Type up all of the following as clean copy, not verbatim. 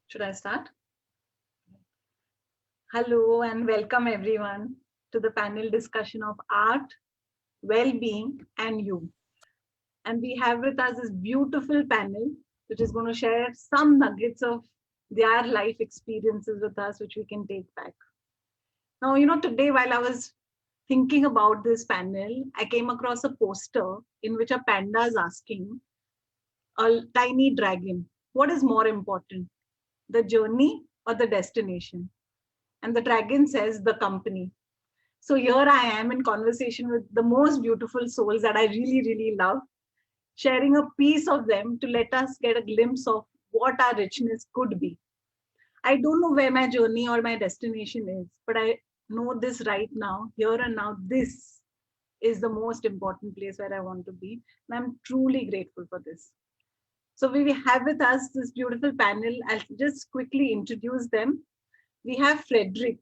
Should I start? Hello and welcome everyone to the panel discussion of art, well-being and you. And we have with us this beautiful panel which is going to share some nuggets of their life experiences with us which we can take back. Now, today while I was thinking about this panel, I came across a poster in which a panda is asking a tiny dragon, what is more important, the journey or the destination? And the dragon says, the company. So here I am in conversation with the most beautiful souls that I really, really love, sharing a piece of them to let us get a glimpse of what our richness could be. I don't know where my journey or my destination is, but I know this right now, here and now, this is the most important place where I want to be. And I'm truly grateful for this. So we have with us this beautiful panel. I'll just quickly introduce them. We have Frederick.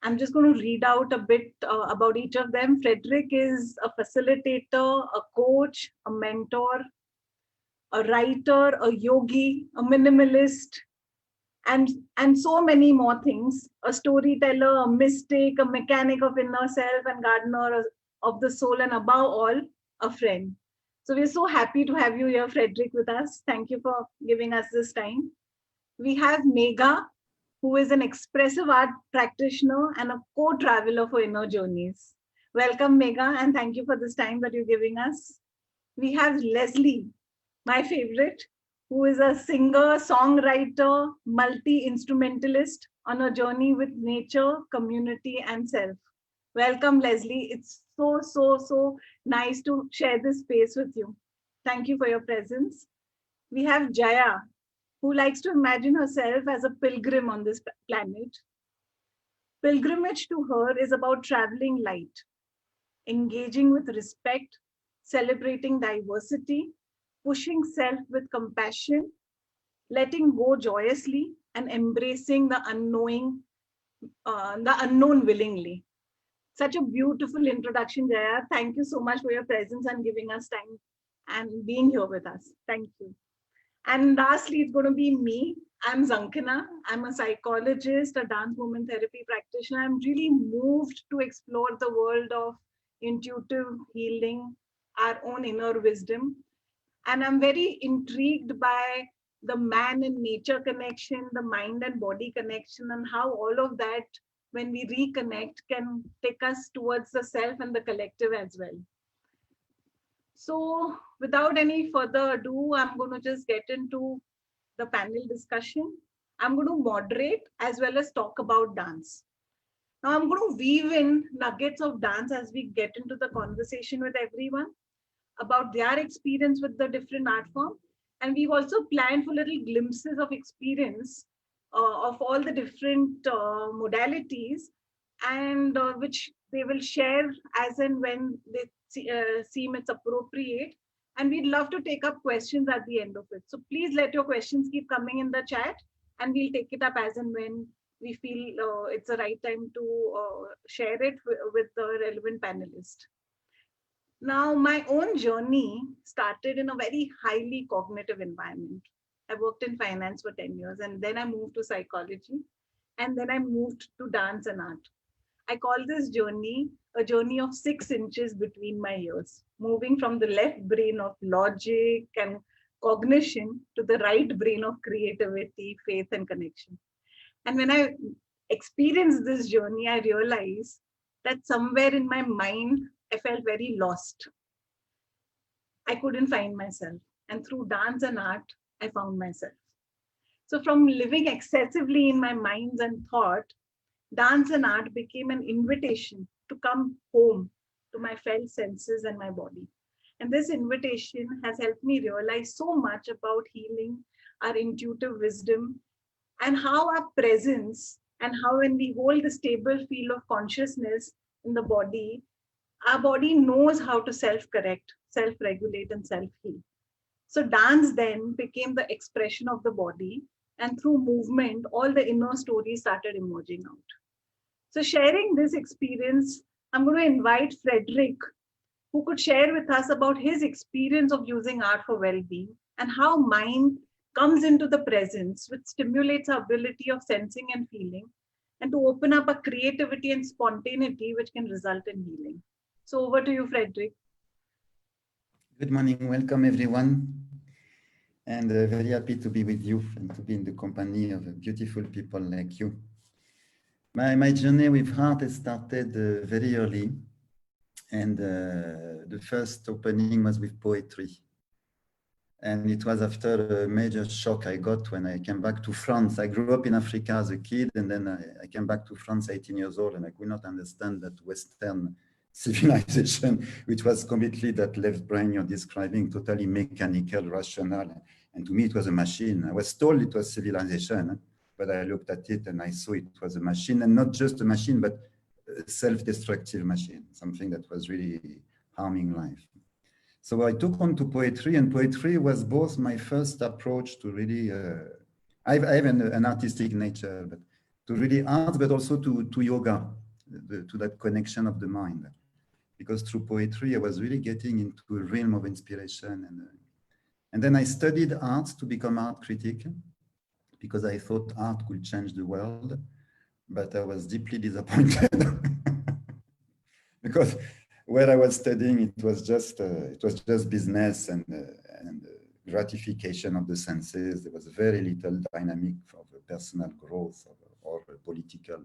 I'm just going to read out a bit about each of them. Frederick is a facilitator, a coach, a mentor, a writer, a yogi, a minimalist, and so many more things. A storyteller, a mystic, a mechanic of inner self, and gardener of the soul, and above all, a friend. So we're so happy to have you here, Frederick, with us. Thank you for giving us this time. We have Megha, who is an expressive art practitioner and a co-traveler for inner journeys. Welcome, Megha, and thank you for this time that you're giving us. We have Leslie, my favorite, who is a singer, songwriter, multi-instrumentalist on a journey with nature, community, and self. Welcome, Leslie. It's so nice to share this space with you. Thank you for your presence. We have Jaya, who likes to imagine herself as a pilgrim on this planet. Pilgrimage to her is about traveling light, engaging with respect, celebrating diversity, pushing self with compassion, letting go joyously, and embracing the unknown willingly. Such a beautiful introduction, Jaya. Thank you so much for your presence and giving us time and being here with us. Thank you. And lastly, it's going to be me. I'm Zankina. I'm a psychologist, a dance movement therapy practitioner. I'm really moved to explore the world of intuitive healing, our own inner wisdom. And I'm very intrigued by the man and nature connection, the mind and body connection, and how all of that, when we reconnect, can take us towards the self and the collective as well. So without any further ado, I'm going to just get into the panel discussion. I'm going to moderate as well as talk about dance. Now I'm going to weave in nuggets of dance as we get into the conversation with everyone about their experience with the different art form. And we've also planned for little glimpses of experience of all the different modalities and which they will share as and when they seem it's appropriate. And we'd love to take up questions at the end of it. So please let your questions keep coming in the chat and we'll take it up as and when we feel it's the right time to share it with the relevant panelist. Now, my own journey started in a very highly cognitive environment. I worked in finance for 10 years and then I moved to psychology and then I moved to dance and art. I call this journey a journey of 6 inches between my ears, moving from the left brain of logic and cognition to the right brain of creativity, faith, and connection. And when I experienced this journey, I realized that somewhere in my mind, I felt very lost. I couldn't find myself. And through dance and art, I found myself. So from living excessively in my minds and thought, dance and art became an invitation to come home to my felt senses and my body. And this invitation has helped me realize so much about healing, our intuitive wisdom, and how our presence and how when we hold the stable field of consciousness in the body, our body knows how to self-correct, self-regulate, and self-heal. So dance then became the expression of the body, and through movement, all the inner stories started emerging out. So sharing this experience, I'm going to invite Frederick, who could share with us about his experience of using art for well-being and how mind comes into the presence, which stimulates our ability of sensing and feeling, and to open up a creativity and spontaneity which can result in healing. So over to you, Frederick. Good morning, welcome everyone. And very happy to be with you and to be in the company of beautiful people like you. My journey with art has started very early. And the first opening was with poetry. And it was after a major shock I got when I came back to France. I grew up in Africa as a kid, and then I came back to France 18 years old, and I could not understand that Western civilization, which was completely that left brain you're describing, totally mechanical, rational. And to me, it was a machine. I was told it was civilization, but I looked at it and I saw it was a machine, and not just a machine, but a self-destructive machine, something that was really harming life. So I took on to poetry, and poetry was both my first approach to really, I have an artistic nature, but to really art, but also to yoga, to that connection of the mind. Because through poetry, I was really getting into a realm of inspiration. And then I studied art to become art critic, because I thought art could change the world, but I was deeply disappointed. Because where I was studying, it was just business and gratification of the senses. There was very little dynamic of personal growth or political,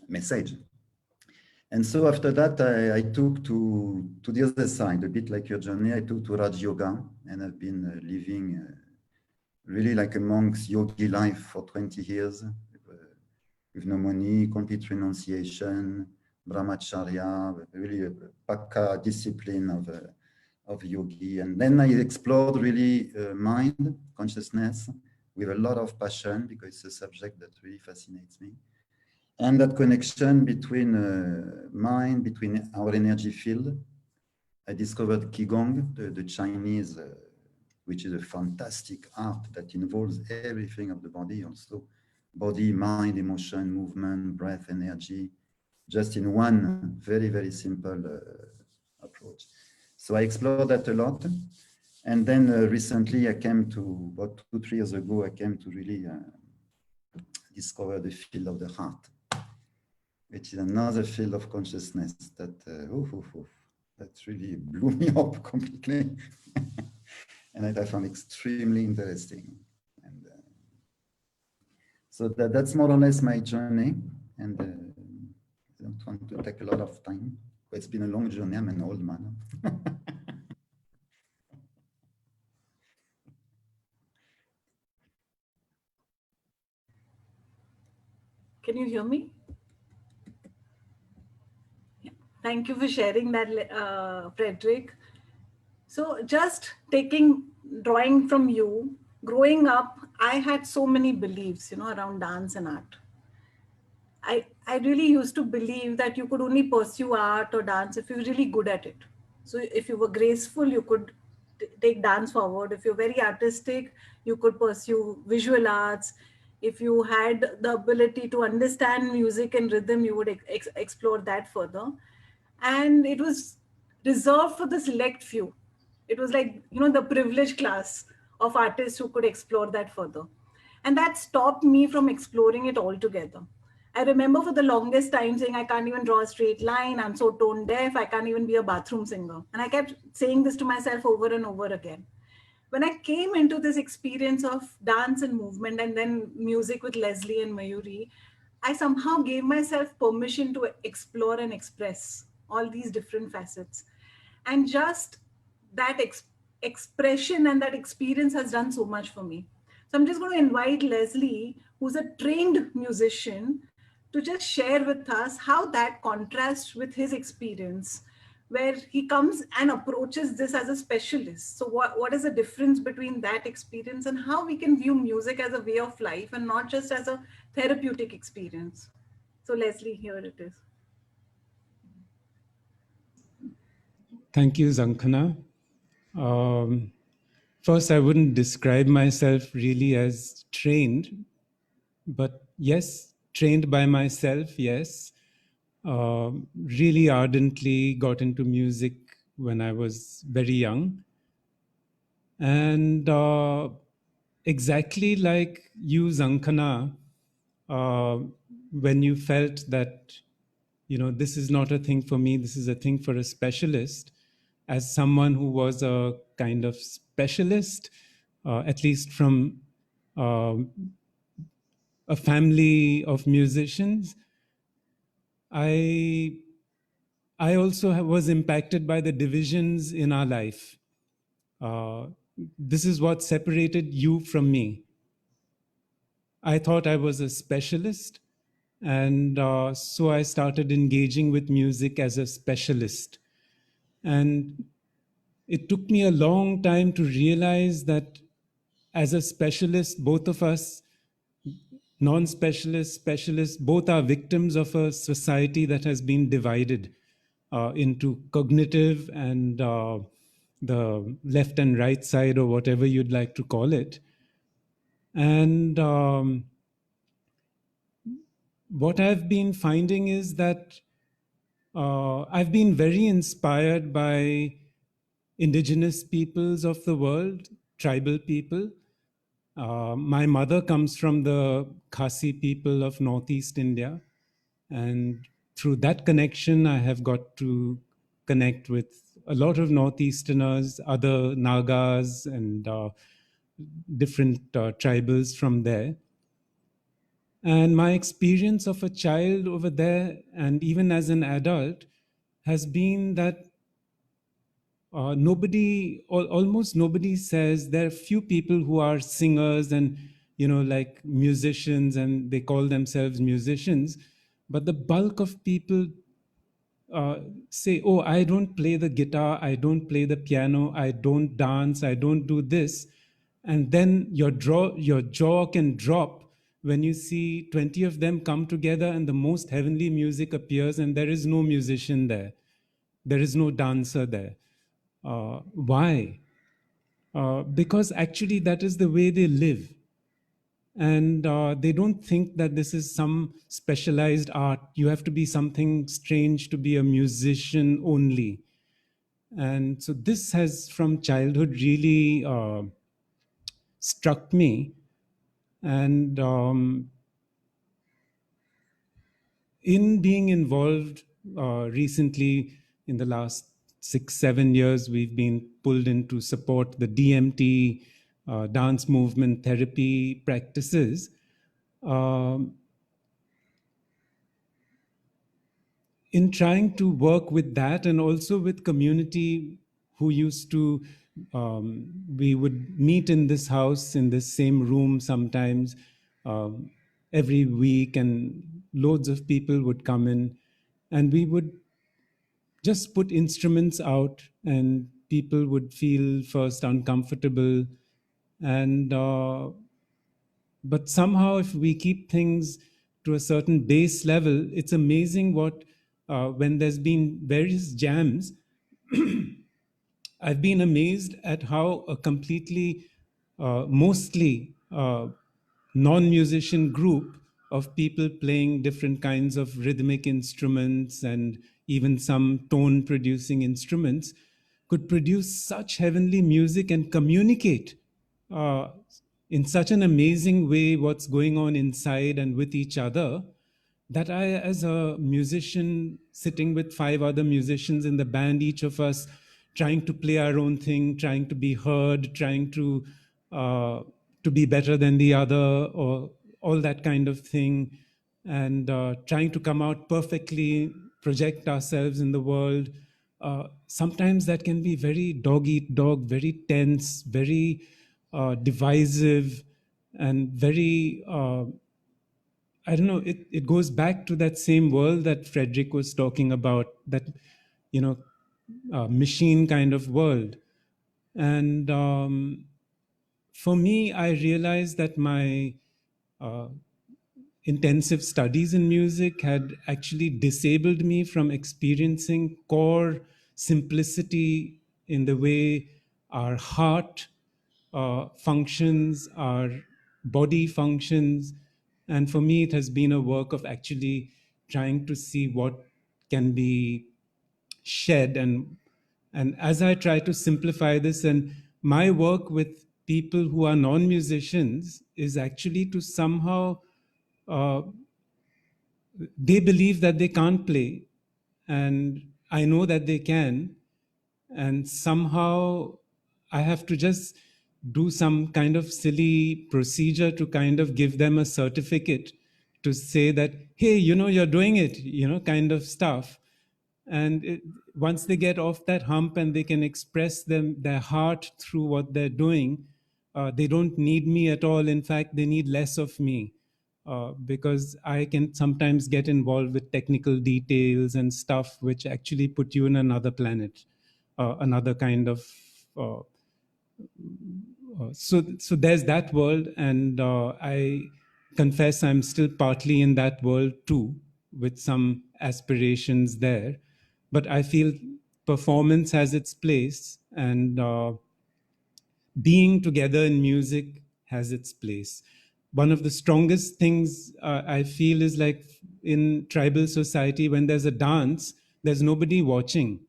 message. And so after that, I took to the other side, a bit like your journey. I took to Raj Yoga, and I've been living really like a monk's yogi life for 20 years, with no money, complete renunciation, brahmacharya, really a pakka discipline of yogi. And then I explored really mind, consciousness, with a lot of passion, because it's a subject that really fascinates me. And that connection between mind, between our energy field. I discovered Qigong, the Chinese, which is a fantastic art that involves everything of the body also. Body, mind, emotion, movement, breath, energy, just in one very, very simple approach. So I explored that a lot. And then recently I came to, about 2-3 years ago, I came to really discover the field of the heart, which is another field of consciousness that, that really blew me up completely. And that I found extremely interesting. And so that's more or less my journey. And I don't want to take a lot of time. It's been a long journey. I'm an old man. Can you hear me? Yeah. Thank you for sharing that, Frederick. So just drawing from you, growing up, I had so many beliefs, around dance and art. I really used to believe that you could only pursue art or dance if you're really good at it. So if you were graceful, you could take dance forward. If you're very artistic, you could pursue visual arts. If you had the ability to understand music and rhythm, you would explore that further. And it was reserved for the select few. It was like, the privileged class of artists who could explore that further. And that stopped me from exploring it altogether. I remember for the longest time saying, I can't even draw a straight line. I'm so tone deaf. I can't even be a bathroom singer. And I kept saying this to myself over and over again. When I came into this experience of dance and movement and then music with Leslie and Mayuri, I somehow gave myself permission to explore and express all these different facets. And just that expression and that experience has done so much for me. So I'm just going to invite Leslie, who's a trained musician, to just share with us how that contrasts with his experience, where he comes and approaches this as a specialist. So what is the difference between that experience and how we can view music as a way of life and not just as a therapeutic experience? So Leslie, here it is. Thank you, Zankhana. First, I wouldn't describe myself really as trained, but yes, trained by myself, yes. Really ardently got into music when I was very young. And exactly like you, Zankana, uh, when you felt that, this is not a thing for me, this is a thing for a specialist, as someone who was a kind of specialist, at least from um a family of musicians, I I also was impacted by the divisions in our life. Uh, this is what separated you from me. I thought I was a specialist, and so I started engaging with music as a specialist. And it took me a long time to realize that as a specialist, both of us, non-specialists, specialists, both are victims of a society that has been divided into cognitive and the left and right side, or whatever you'd like to call it. And what I've been finding is that I've been very inspired by indigenous peoples of the world, tribal people. My mother comes from the Khasi people of Northeast India. And through that connection, I have got to connect with a lot of Northeasterners, other Nagas, and different tribals from there. And my experience of a child over there, and even as an adult, has been that almost nobody says, there are few people who are singers and, like musicians, and they call themselves musicians. But the bulk of people say, oh, I don't play the guitar, I don't play the piano, I don't dance, I don't do this. And then your jaw can drop when you see 20 of them come together and the most heavenly music appears, and there is no musician there. There is no dancer there. Why? Because actually that is the way they live. And they don't think that this is some specialized art. You have to be something strange to be a musician only. And so this has, from childhood, really struck me. And in being involved recently, in the last 6-7 years, we've been pulled in to support the DMT, dance movement therapy practices. Um, in trying to work with that, and also with community who used to, we would meet in this house, in this same room sometimes, um, every week, and loads of people would come in, and we would just put instruments out, and people would feel first uncomfortable. And but somehow, if we keep things to a certain base level, it's amazing what, when there's been various jams, I've been amazed at how a completely, mostly non-musician group of people playing different kinds of rhythmic instruments and even some tone-producing instruments could produce such heavenly music and communicate uh, in such an amazing way what's going on inside and with each other, that I, as a musician, sitting with 5 other musicians in the band, each of us trying to play our own thing, trying to be heard, trying to be better than the other, or all that kind of thing, and trying to come out perfectly, project ourselves in the world. Sometimes that can be very dog eat dog, very tense, very divisive, and very I don't know, it goes back to that same world that Frederick was talking about, that, you know, machine kind of world. And for me, I realized that my uh, intensive studies in music had actually disabled me from experiencing core simplicity in the way our heart functions, our body functions. And for me, it has been a work of actually trying to see what can be shed. And as I try to simplify this, and my work with people who are non-musicians is actually to somehow uh, they believe that they can't play, and I know that they can, and somehow I have to just do some kind of silly procedure to kind of give them a certificate to say that, hey, you're doing it, kind of stuff. And once they get off that hump and they can express their heart through what they're doing, they don't need me at all. In fact, they need less of me, because I can sometimes get involved with technical details and stuff which actually put you in another planet, another kind of. So there's that world, and I confess I'm still partly in that world too, with some aspirations there. But I feel performance has its place, and being together in music has its place. One of the strongest things I feel is like in tribal society, when there's a dance, there's nobody watching.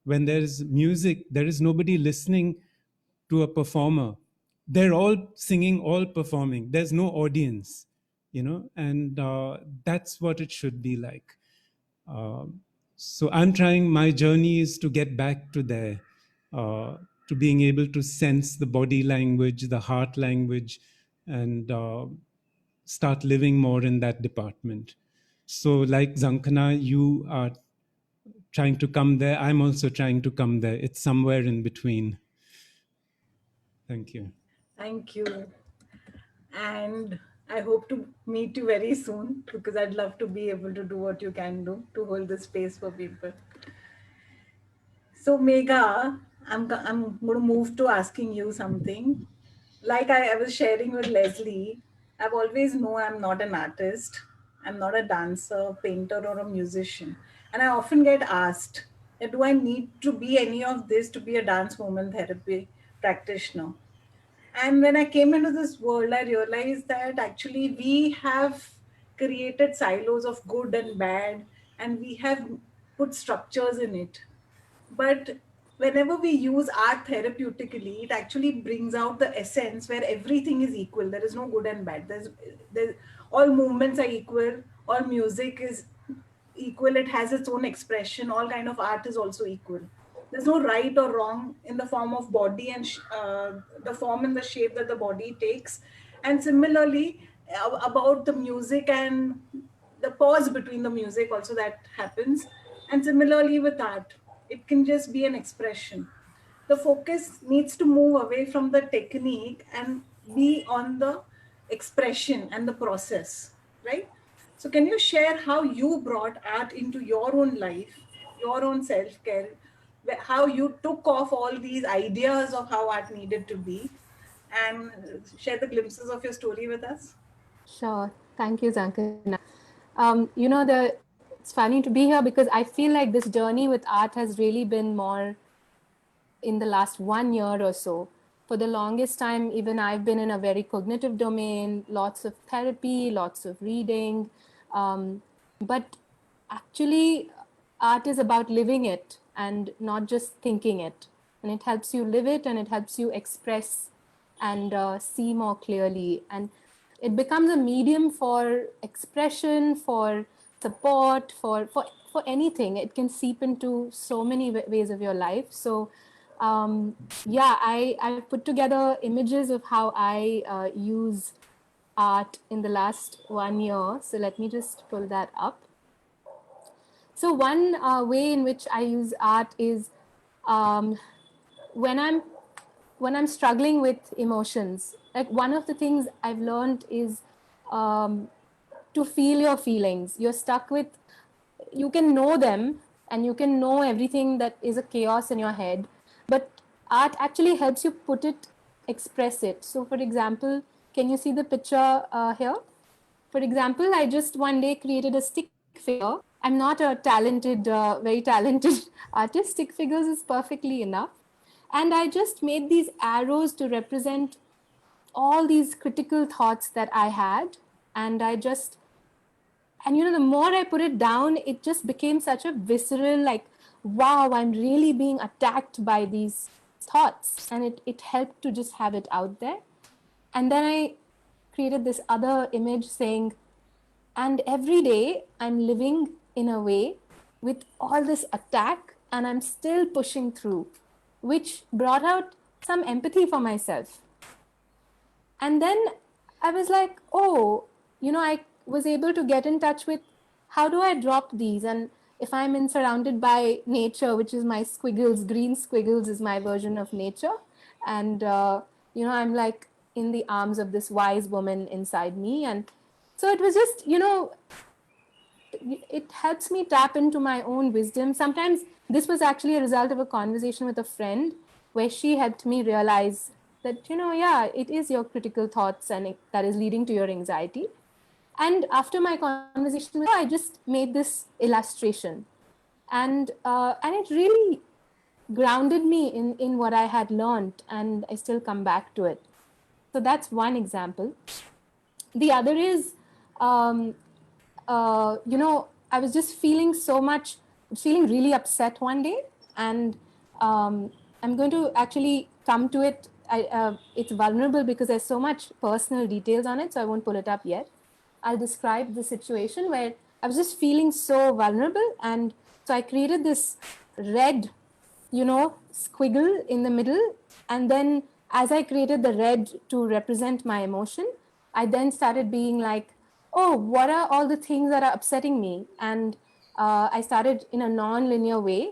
When there's music, there is nobody listening to a performer. They're all singing, all performing. There's no audience, and that's what it should be like. So I'm trying, my journey is to get back to there, to being able to sense the body language, the heart language, and start living more in that department. So like Zankana, you are trying to come there. I'm also trying to come there. It's somewhere in between. Thank you. Thank you. And I hope to meet you very soon, because I'd love to be able to do what you can do to hold the space for people. So Megha, I'm going to move to asking you something. Like I was sharing with Leslie, I've always known I'm not an artist. I'm not a dancer, painter, or a musician. And I often get asked, do I need to be any of this to be a dance movement therapy practitioner? And when I came into this world, I realized that actually we have created silos of good and bad, and we have put structures in it. But whenever we use art therapeutically, it actually brings out the essence where everything is equal. There is no good and bad. There's all movements are equal. All music is equal. It has its own expression. All kind of art is also equal. There's no right or wrong in the form of body and the form and the shape that the body takes. And similarly, about the music and the pause between the music also that happens. And similarly with art, it can just be an expression. The focus needs to move away from the technique and be on the expression and the process, right? So can you share how you brought art into your own life, your own self-care, how you took off all these ideas of how art needed to be, and share the glimpses of your story with us? Sure. Thank you, Zankana. It's funny to be here because I feel like this journey with art has really been more in the last 1 year or so. For the longest time, even I've been in a very cognitive domain, lots of therapy, lots of reading. But actually, art is about living it and not just thinking it. And it helps you live it, and it helps you express and see more clearly. And it becomes a medium for expression, for support, for anything. It can seep into so many ways of your life. So I put together images of how I use art in the last 1 year. So let me just pull that up. So one way in which I use art is when I'm struggling with emotions. Like, one of the things I've learned is to feel your feelings. You're stuck with, you can know them and you can know everything that is a chaos in your head, but art actually helps you express it. So for example, can you see the picture here? For example, I just one day created a stick figure. I'm not a very talented artist. Stick figures is perfectly enough. And I just made these arrows to represent all these critical thoughts that I had. And the more I put it down, it just became such a visceral, like, wow, I'm really being attacked by these thoughts, and it helped to just have it out there. And then I created this other image saying, and every day I'm living in a way with all this attack and I'm still pushing through, which brought out some empathy for myself. And then I was like, oh, I was able to get in touch with how do I drop these? And if I'm surrounded by nature, which is my squiggles, green squiggles is my version of nature. And, I'm like in the arms of this wise woman inside me. And so it was just, it helps me tap into my own wisdom. Sometimes this was actually a result of a conversation with a friend where she helped me realize that, it is your critical thoughts and that is leading to your anxiety. And after my conversation with her, I just made this illustration. And it really grounded me in what I had learned, and I still come back to it. So that's one example. The other is, I was just feeling really upset one day, and I'm going to actually come to it. It's vulnerable because there's so much personal details on it, so I won't pull it up yet. I'll describe the situation where I was just feeling so vulnerable, and so I created this red, squiggle in the middle, and then as I created the red to represent my emotion, I then started being like, oh, what are all the things that are upsetting me? And I started in a non-linear way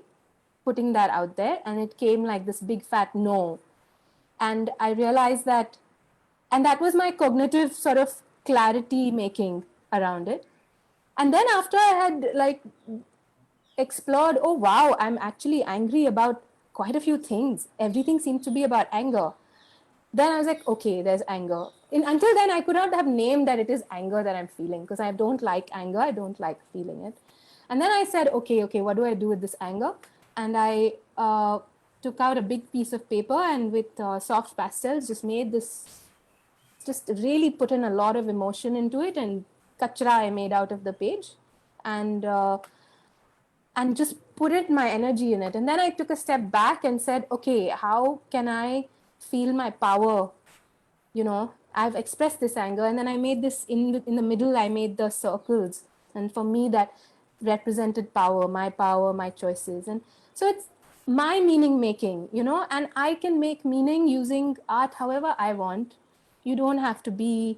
putting that out there, and it came like this big fat no. And I realized that, and that was my cognitive sort of clarity making around it. And then after I had explored, oh wow, I'm actually angry about quite a few things. Everything seemed to be about anger. Then I was like, okay, there's anger. Until then, I could not have named that it is anger that I'm feeling, because I don't like anger. I don't like feeling it. And then I said, okay, what do I do with this anger? And I took out a big piece of paper and with soft pastels, just really put in a lot of emotion into it, and kachra I made out of the page, and just put my energy in it. And then I took a step back and said, okay, how can I feel my power? I've expressed this anger, and then I made this in the middle, I made the circles. And for me, that represented power, my choices. And so it's my meaning making, and I can make meaning using art however I want. You don't have to be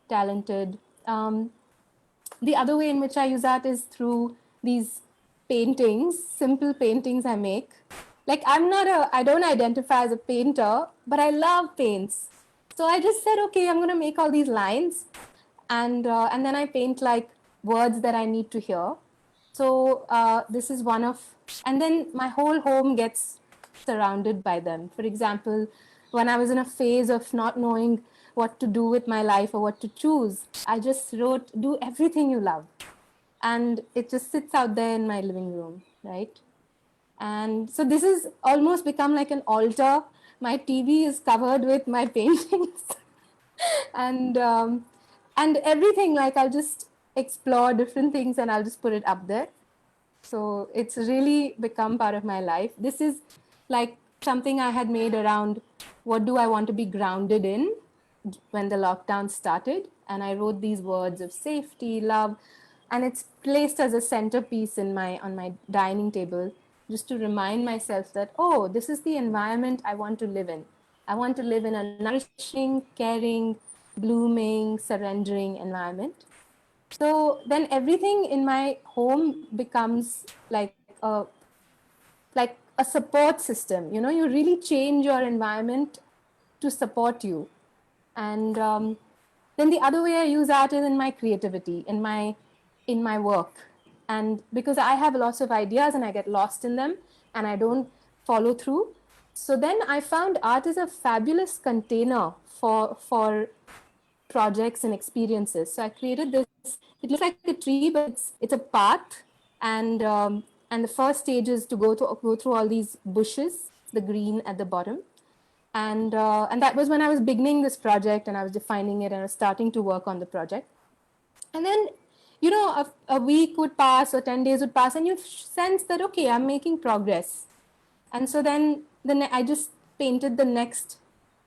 talented. The other way in which I use art is through these paintings, simple paintings I make. Like I don't identify as a painter, but I love paints. So I just said, okay, I'm going to make all these lines, and then I paint like words that I need to hear. So this is one of, and then my whole home gets surrounded by them. For example, when I was in a phase of not knowing what to do with my life or what to choose, I just wrote, do everything you love. And it just sits out there in my living room, right? And so this has almost become like an altar. My TV is covered with my paintings. and everything, like I'll just explore different things and I'll just put it up there. So it's really become part of my life. This is like something I had made around what do I want to be grounded in when the lockdown started. And I wrote these words of safety, love, and it's placed as a centerpiece on my dining table, just to remind myself that, oh, this is the environment I want to live in. I want to live in a nourishing, caring, blooming, surrendering environment. So then everything in my home becomes like a support system. You really change your environment to support you. And then the other way I use art is in my creativity, in my work. And because I have lots of ideas and I get lost in them and I don't follow through. So then I found art is a fabulous container for projects and experiences. So I created this, it looks like a tree, but it's a path. And the first stage is to go through all these bushes, the green at the bottom. And that was when I was beginning this project and I was defining it and I was starting to work on the project. And then, a week would pass or 10 days would pass and you sense that, okay, I'm making progress. And so then I just painted the next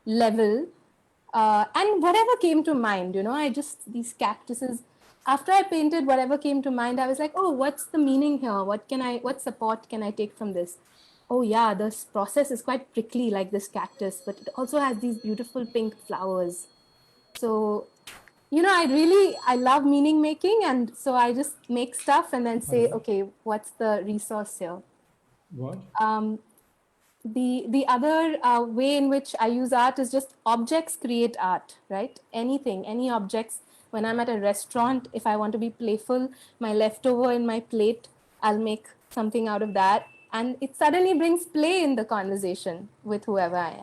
level. And whatever came to mind, you know, these cactuses, after I painted whatever came to mind, I was like, oh, what's the meaning here? What support can I take from this? Oh yeah, this process is quite prickly like this cactus, but it also has these beautiful pink flowers. So, you know, I love meaning making. And so I just make stuff and then say, okay, what's the resource here? What? The other way in which I use art is just objects create art, right? Any objects. When I'm at a restaurant, if I want to be playful, my leftover in my plate, I'll make something out of that. And it suddenly brings play in the conversation with whoever I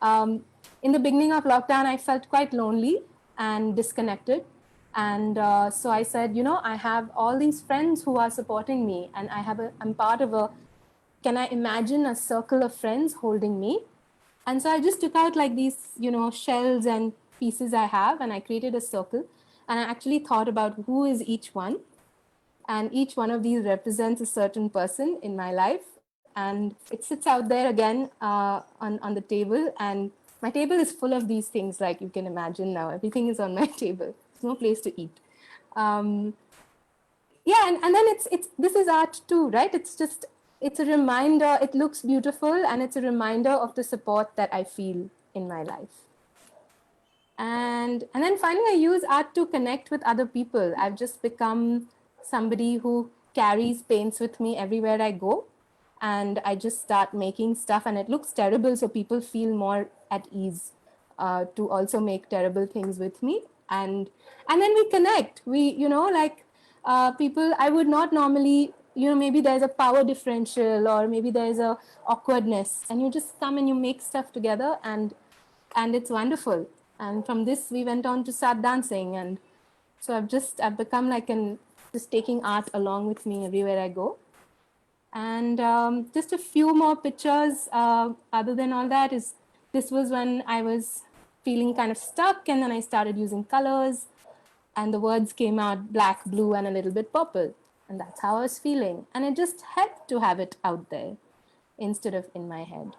am. In the beginning of lockdown, I felt quite lonely and disconnected. And so I said, you know, I have all these friends who are supporting me, and I'm part of can I imagine a circle of friends holding me? And so I just took out like these, you know, shells and pieces I have, and I created a circle. And I actually thought about who is each one. And each one of these represents a certain person in my life. And it sits out there again on the table. And my table is full of these things, like you can imagine now. Everything is on my table. There's no place to eat. Yeah, and then this is art too, right? It's a reminder. It looks beautiful, and it's a reminder of the support that I feel in my life. And then finally, I use art to connect with other people. I've just become somebody who carries paints with me everywhere I go. And I just start making stuff, and it looks terrible, so people feel more at ease to also make terrible things with me. And then we connect. We, you know, like people I would not normally, you know, maybe there's a power differential, or maybe there's a awkwardness, and you just come and you make stuff together, and it's wonderful. And from this, we went on to start dancing. And so I've become like just taking art along with me everywhere I go. And just a few more pictures other than all that this was when I was feeling kind of stuck, and then I started using colors, and the words came out black, blue, and a little bit purple. And that's how I was feeling. And it just helped to have it out there instead of in my head.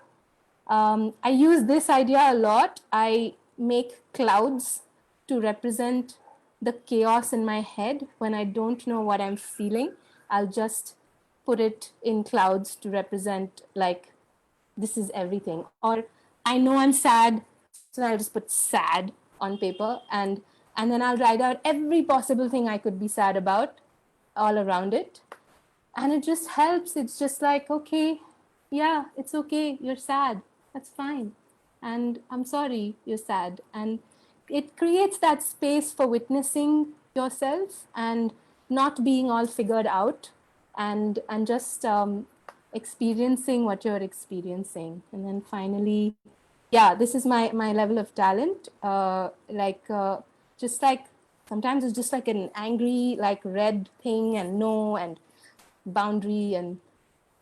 I use this idea a lot. I make clouds to represent the chaos in my head. When I don't know what I'm feeling, I'll just put it in clouds to represent, like, this is everything. Or I know I'm sad, so I'll just put sad on paper, and then I'll write out every possible thing I could be sad about all around it. And it just helps. It's just like, okay, yeah, it's okay, you're sad, that's fine. And I'm sorry you're sad. And it creates that space for witnessing yourself and not being all figured out, and just experiencing what you're experiencing. And then finally, yeah, this is my level of talent. Just like sometimes it's just like an angry, like red thing, and no, and boundary, and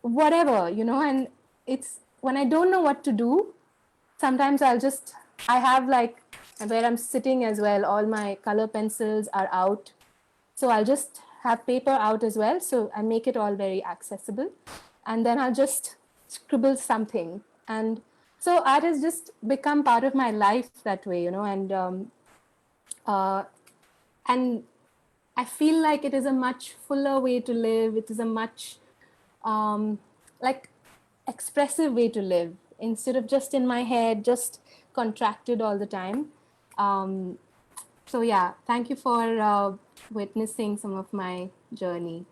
whatever, you know. And it's when I don't know what to do, sometimes I have like where I'm sitting as well, all my color pencils are out. So I'll just have paper out as well. So I make it all very accessible. And then I'll just scribble something. And so art has just become part of my life that way, you know. And I feel like it is a much fuller way to live. It is a much like expressive way to live, instead of just in my head, just contracted all the time. So yeah, thank you for witnessing some of my journey.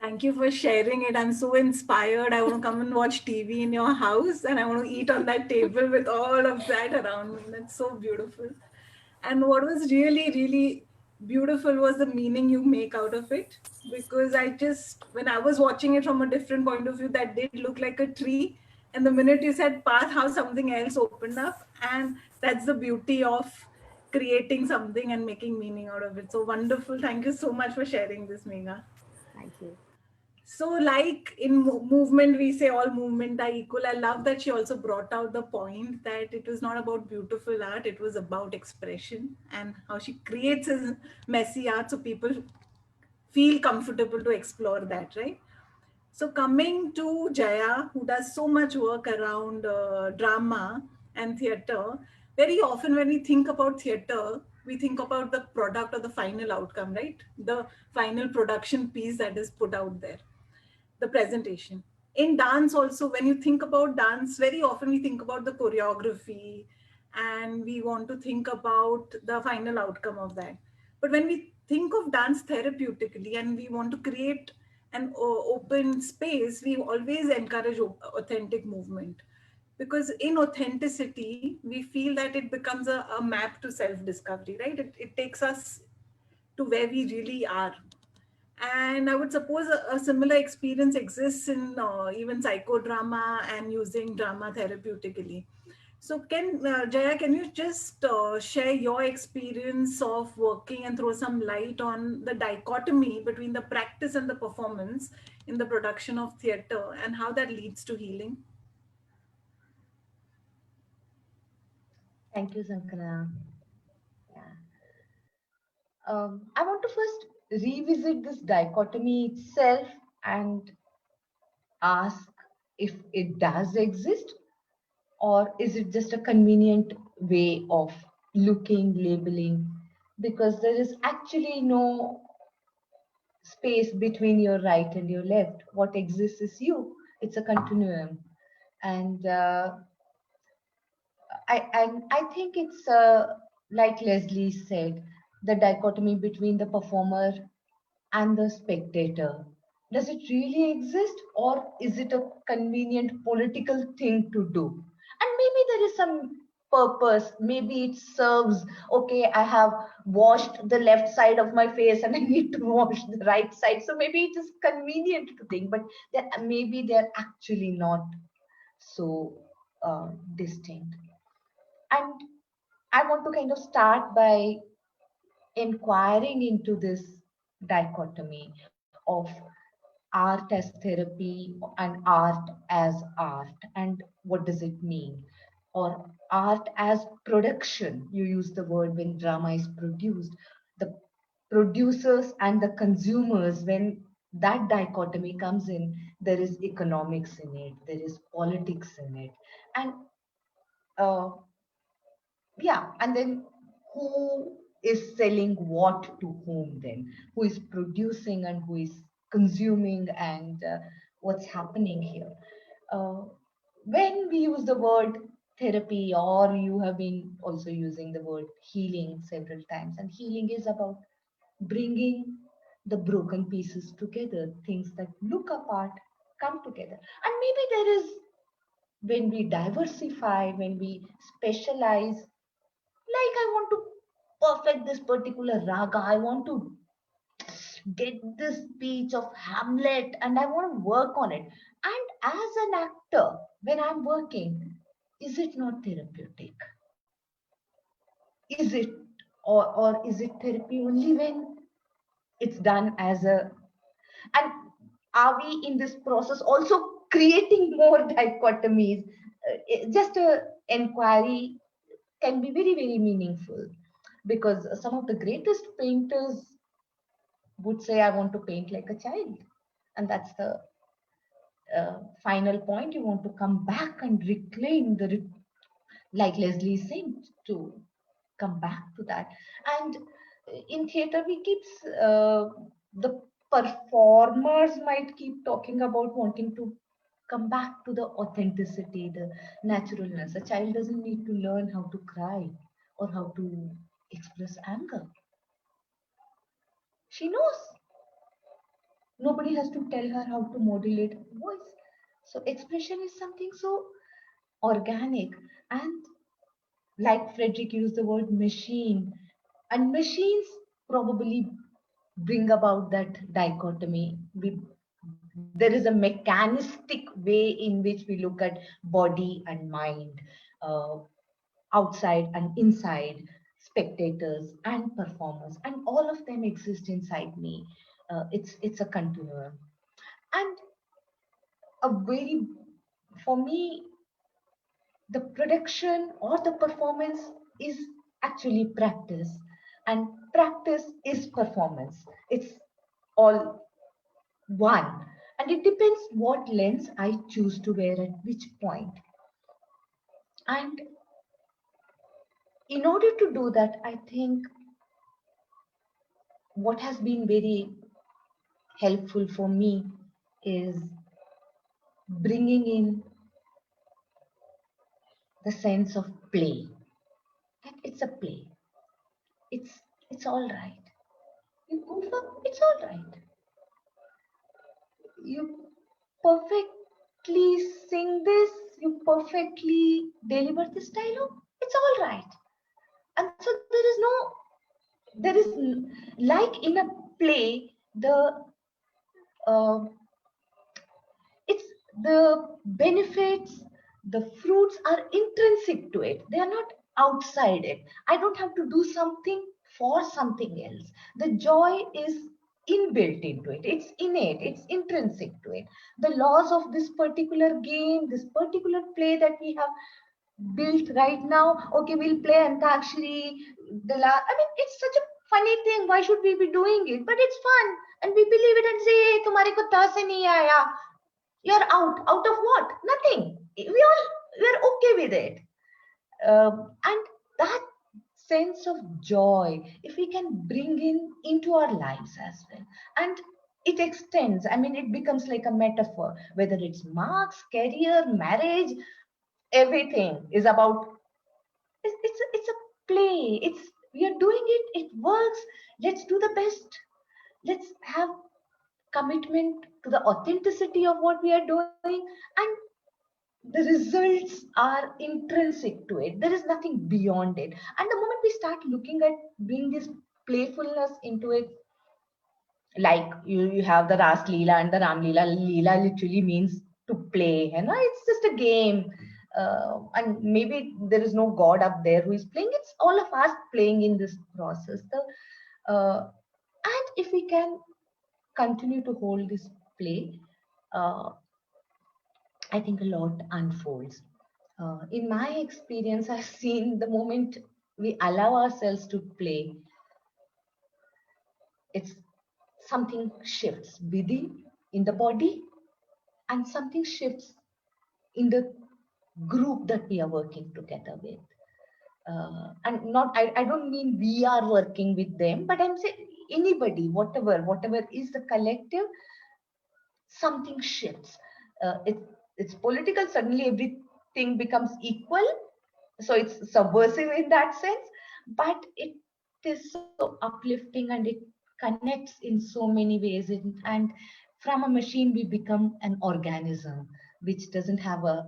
Thank you for sharing it. I'm so inspired. I want to come and watch TV in your house, and I want to eat on that table with all of that around me. That's so beautiful. And what was really, really beautiful was the meaning you make out of it. Because when I was watching it from a different point of view, that did look like a tree. And the minute you said path, how something else opened up. And that's the beauty of creating something and making meaning out of it. So wonderful. Thank you so much for sharing this, Megha. Thank you. So like in movement, we say all movement are equal. I love that she also brought out the point that it was not about beautiful art, it was about expression, and how she creates messy art so people feel comfortable to explore that, right? So coming to Jaya, who does so much work around drama and theatre, very often when we think about theatre, we think about the product or the final outcome, right? The final production piece that is put out there, the presentation. In dance also, when you think about dance, very often we think about the choreography and we want to think about the final outcome of that. But when we think of dance therapeutically and we want to create an open space, we always encourage authentic movement, because in authenticity we feel that it becomes a map to self discovery, right? It takes us to where we really are. And I would suppose a similar experience exists in even psychodrama and using drama therapeutically. So, Jaya, can you just share your experience of working and throw some light on the dichotomy between the practice and the performance in the production of theatre and how that leads to healing? Thank you, Sankara. Yeah. I want to first revisit this dichotomy itself and ask if it does exist, or is it just a convenient way of looking, labeling? Because there is actually no space between your right and your left. What exists is you. It's a continuum. And I think it's like Leslie said, the dichotomy between the performer and the spectator. Does it really exist, or is it a convenient political thing to do? And maybe there is some purpose. Maybe it serves, okay, I have washed the left side of my face and I need to wash the right side. So maybe it is convenient to think, but maybe they're actually not so distinct. And I want to kind of start by inquiring into this dichotomy of art as therapy and art as art, and what does it mean? Or art as production. You use the word when drama is produced. The producers and the consumers, when that dichotomy comes in, there is economics in it, there is politics in it. And uh, yeah, and then who is selling what to whom, then who is producing and who is consuming, and what's happening here. When we use the word therapy, or you have been also using the word healing several times, and healing is about bringing the broken pieces together, things that look apart come together. And maybe there is, when we diversify, when we specialize, like I want to perfect this particular raga, I want to get this speech of Hamlet and I want to work on it. And as an actor, when I'm working, is it not therapeutic? Is it, or is it therapy only when it's done as a, and are we in this process also creating more dichotomies? Just a inquiry can be very, very meaningful, because some of the greatest painters would say, I want to paint like a child. And that's the final point. You want to come back and reclaim the, like Leslie said, to come back to that. And in theater, we keep, the performers might keep talking about wanting to come back to the authenticity, the naturalness. A child doesn't need to learn how to cry or how to express anger. She knows. Nobody has to tell her how to modulate her voice. So expression is something so organic. And like Frederick used the word machine, and machines probably bring about that dichotomy. There is a mechanistic way in which we look at body and mind, uh, outside and inside, spectators and performers, and all of them exist inside me. It's a continuum. And a very, for me, the production or the performance is actually practice, and practice is performance. It's all one. And it depends what lens I choose to wear at which point. And in order to do that, I think what has been very helpful for me is bringing in the sense of play. That it's a play. It's all right. You goof up, it's all right. You perfectly sing this, you perfectly deliver this dialogue, it's all right. And so there is like in a play, uh, it's the benefits, the fruits are intrinsic to it. They are not outside it. I don't have to do something for something else. The joy is inbuilt into it. It's innate. It's intrinsic to it. The laws of this particular game, this particular play that we have built right now. Okay, we'll play Antakshari. I mean, it's such a funny thing. Why should we be doing it? But it's fun, and we believe it and say, "Hey, तुम्हारे को दस से नहीं आया." You're out of what? Nothing. We're okay with it. And that sense of joy, if we can bring into our lives as well, and it extends. I mean, it becomes like a metaphor. Whether it's marks, career, marriage, everything is about. It's a play. We are doing it. It works. Let's do the best. Let's have commitment to the authenticity of what we are doing, and the results are intrinsic to it. There is nothing beyond it. And the moment we start looking at bring this playfulness into it, like you have the Ras Leela and the Ram Leela. Leela literally means to play, you know, it's just a game. And maybe there is no God up there who is playing. It's all of us playing in this process. And if we can continue to hold this play, uh, I think a lot unfolds. In my experience, I've seen the moment we allow ourselves to play, it's something shifts within in the body, and something shifts in the group that we are working together with. And not, I don't mean we are working with them, but I'm saying anybody, whatever is the collective, something shifts. It's political. Suddenly everything becomes equal. So it's subversive in that sense, but it is so uplifting and it connects in so many ways. And from a machine, we become an organism which doesn't have a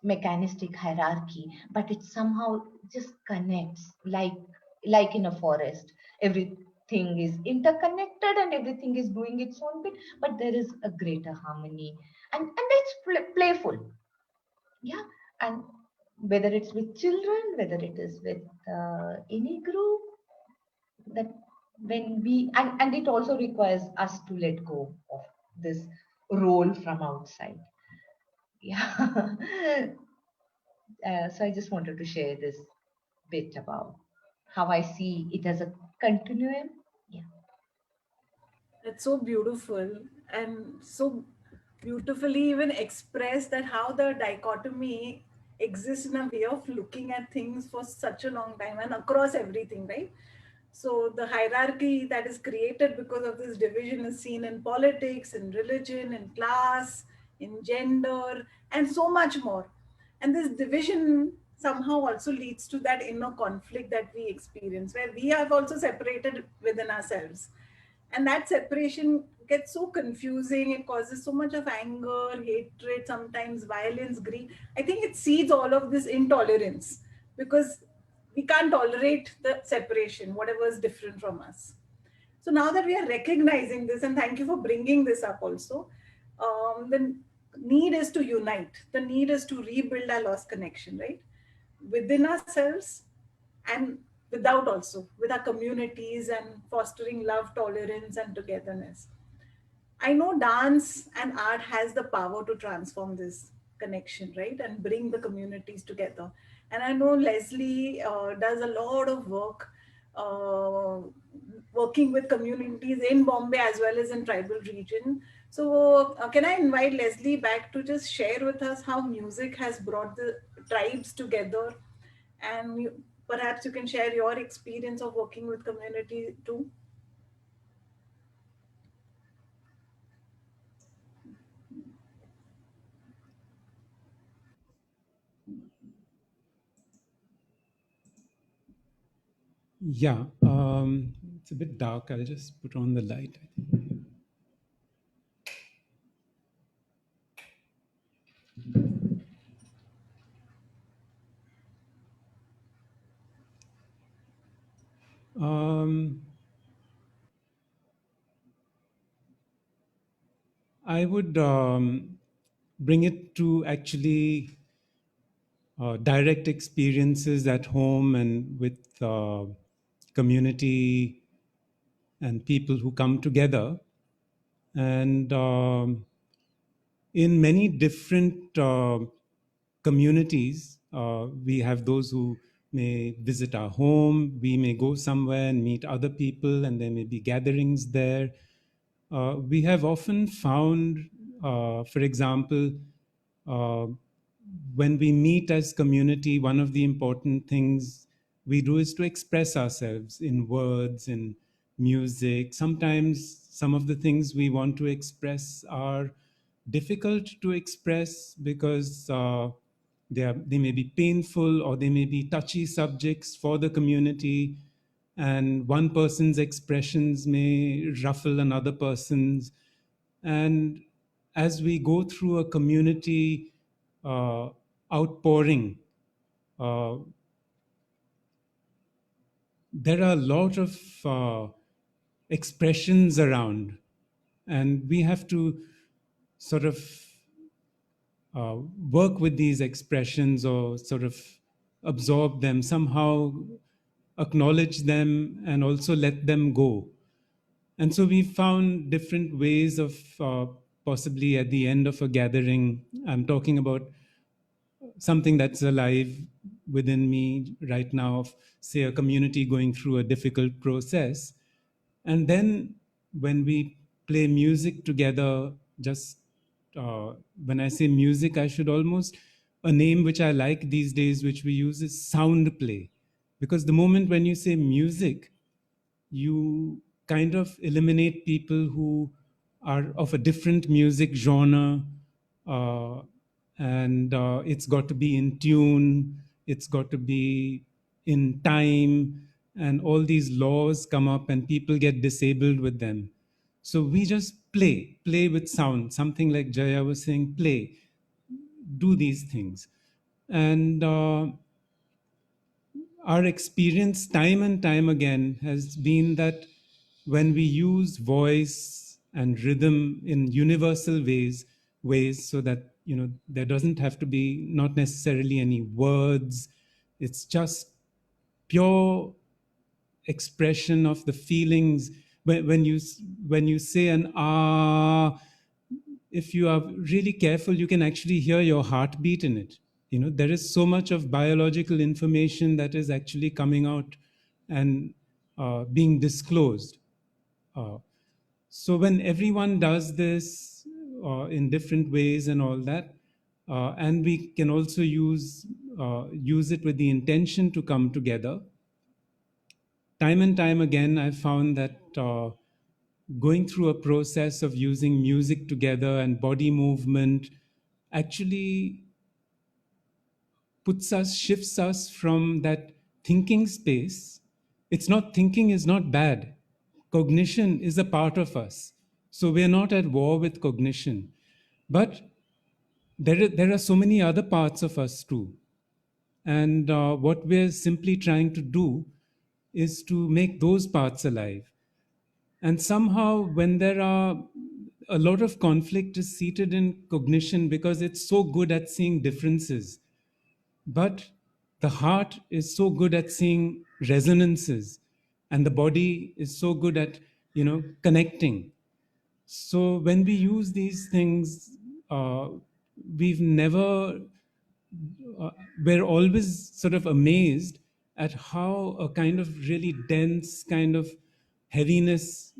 mechanistic hierarchy, but it somehow just connects like in a forest. Everything is interconnected and everything is doing its own bit, but there is a greater harmony, and it's playful. Yeah. And whether it's with children, whether it is with any group, that when we and it also requires us to let go of this role from outside. Yeah. So I just wanted to share this bit about how I see it as a continuum. Yeah. It's so beautiful and so beautifully even expressed that how the dichotomy exists in a way of looking at things for such a long time and across everything, right? So the hierarchy that is created because of this division is seen in politics, in religion, in class, in gender, and so much more. And this division somehow also leads to that inner conflict that we experience, where we have also separated within ourselves. And that separation gets so confusing. It causes so much of anger, hatred, sometimes violence, grief. I think it seeds all of this intolerance because we can't tolerate the separation, whatever is different from us. So now that we are recognizing this, and thank you for bringing this up also, the need is to unite. The need is to rebuild our lost connection, right? Within ourselves and without also, with our communities and fostering love, tolerance, and togetherness. I know dance and art has the power to transform this connection, right? And bring the communities together. And I know Leslie does a lot of work uh, working with communities in Bombay as well as in tribal region So can I invite Leslie back to just share with us how music has brought the tribes together, and perhaps you can share your experience of working with community too. Yeah, it's a bit dark. I'll just put on the light. Um, I would bring it to actually direct experiences at home and with community and people who come together. And in many different communities, we have those who may visit our home, we may go somewhere and meet other people, and there may be gatherings there. We have often found, for example, uh, when we meet as community, one of the important things we do is to express ourselves in words, in music. Sometimes some of the things we want to express are difficult to express because they may be painful or they may be touchy subjects for the community, and one person's expressions may ruffle another person's. And as we go through a community uh, outpouring, uh, there are a lot of expressions around, and we have to sort of work with these expressions or sort of absorb them, somehow acknowledge them, and also let them go. And so we found different ways of possibly at the end of a gathering, I'm talking about something that's alive within me right now, of say a community going through a difficult process. And then when we play music together, just when I say music, I should almost, a name which I like these days, which we use, is sound play. Because the moment when you say music, you kind of eliminate people who are of a different music genre, uh, and it's got to be in tune, it's got to be in time, and all these laws come up and people get disabled with them. So we just play with sound, something like Jaya was saying, play, do these things. And our experience time and time again has been that when we use voice and rhythm in universal ways, so that there doesn't have to be not necessarily any words, it's just pure expression of the feelings. When you say an ah, if you are really careful, you can actually hear your heartbeat in it. There is so much of biological information that is actually coming out and being disclosed. uh, so when everyone does this in different ways and all that, and we can also use it with the intention to come together. Time and time again, I've found that going through a process of using music together and body movement actually shifts us from that thinking space. It's not, thinking is not bad. Cognition is a part of us. So we're not at war with cognition. But there are so many other parts of us too. And what we're simply trying to do is to make those parts alive. And somehow, when there are a lot of conflict is seated in cognition because it's so good at seeing differences. But the heart is so good at seeing resonances, and the body is so good at, connecting. So when we use these things, we've never, we're always sort of amazed at how a kind of really dense kind of heaviness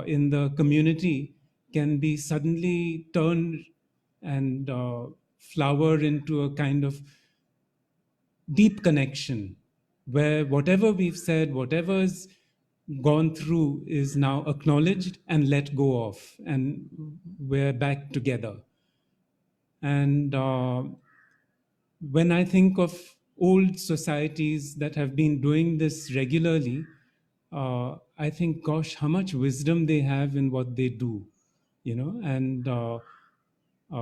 in the community can be suddenly turned and flower into a kind of deep connection where whatever we've said, whatever's gone through is now acknowledged and let go of, and we're back together. And when I think of old societies that have been doing this regularly, I think, gosh, how much wisdom they have in what they do, you know, and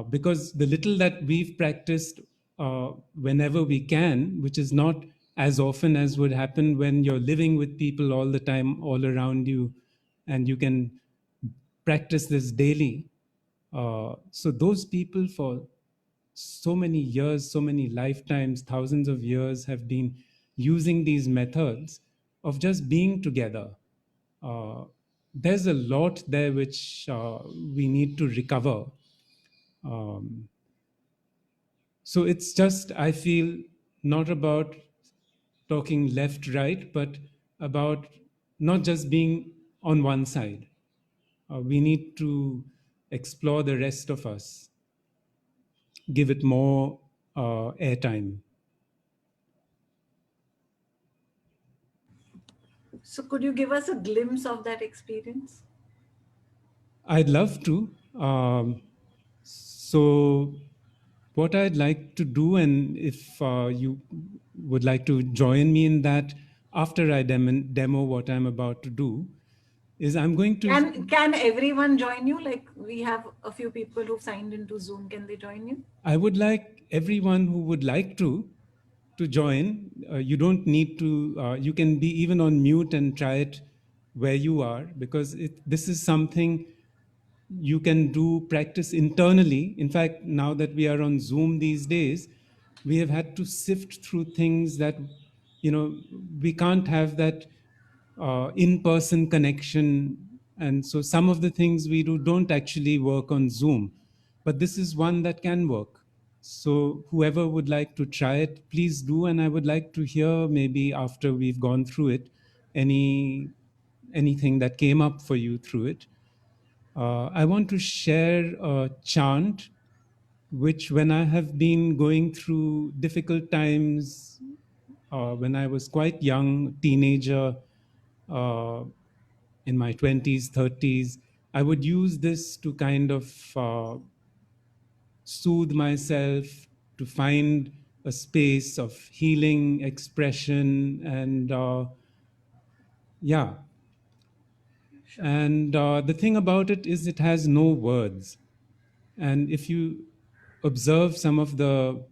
because the little that we've practiced whenever we can, which is not as often as would happen when you're living with people all the time, all around you, and you can practice this daily. So those people for so many years, so many lifetimes, thousands of years have been using these methods of just being together. Uh, there's a lot there which we need to recover. Um, so it's just, I feel, not about talking left, right, but about not just being on one side. We need to explore the rest of us, give it more airtime. So could you give us a glimpse of that experience? I'd love to. So, what I'd like to do, and if you would like to join me in that after I demo what I'm about to do, is I'm going to. Can everyone join you? Like we have a few people who've signed into Zoom. Can they join you? I would like everyone who would like to join. You don't need to. You can be even on mute and try it where you are, because this is something you can do practice internally. In fact, now that we are on Zoom these days, we have had to sift through things that, you know, we can't have that in-person connection. And so some of the things we do don't actually work on Zoom, but this is one that can work. So whoever would like to try it, please do. And I would like to hear, maybe after we've gone through it, anything that came up for you through it. I want to share a chant which, when I have been going through difficult times, when I was quite young, teenager, uh, in my 20s, 30s, I would use this to kind of soothe myself, to find a space of healing, expression, and yeah. And the thing about it is, it has no words. And if you observe some of the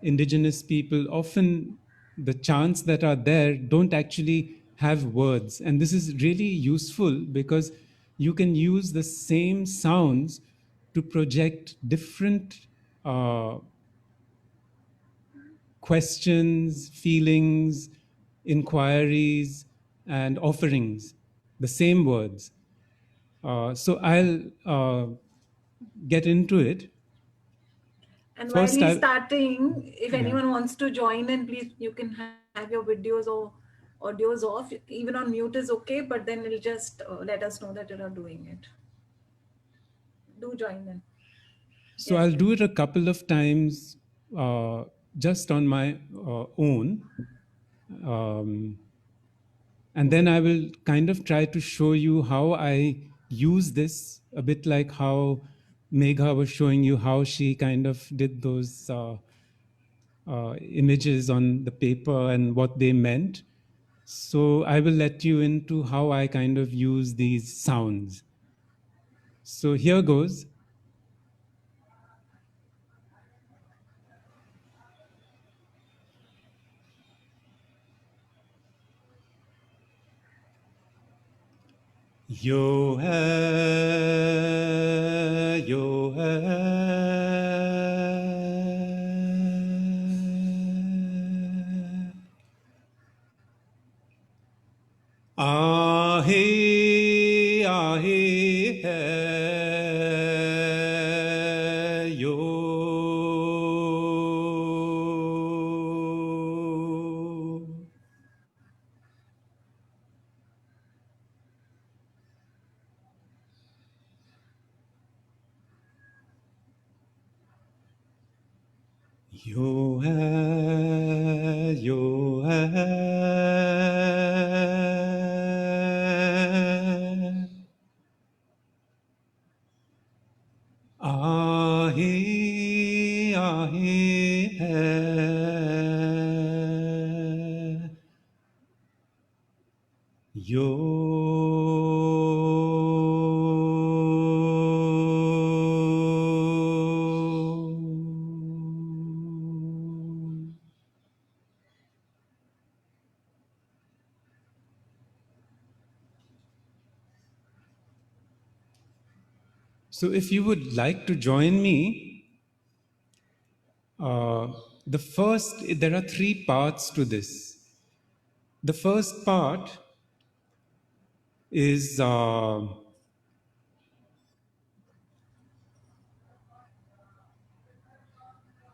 indigenous people, often the chants that are there don't actually have words. And this is really useful because you can use the same sounds to project different questions, feelings, inquiries, and offerings, the same words. So I'll get into it. And while First, he's starting, if Yeah. anyone wants to join in, please, you can have your videos or audios off. Even on mute is okay, but then it'll just let us know that you are doing it. Do join in. So Yes, I'll please. do it a couple of times just on my own. And then I will kind of try to show you how I use this, a bit like how Megha was showing you how she kind of did those images on the paper and what they meant. So I will let you into how I kind of use these sounds. So here goes. Yo hai, yo hai. Ahe, ahe hai, yo. Yo hai, yo hai. Ahi, ahi hai. Yo. So if you would like to join me, there are three parts to this. The first part is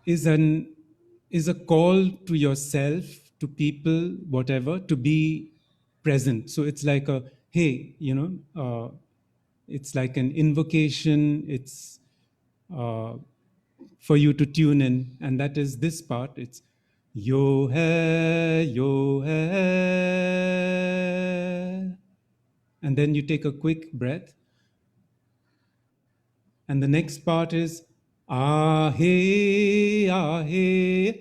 is an is a call to yourself, to people, whatever, to be present. So it's like a hey, it's like an invocation. It's for you to tune in, and that is this part. It's yo hai, yo hai, and then you take a quick breath. And the next part is ah hey,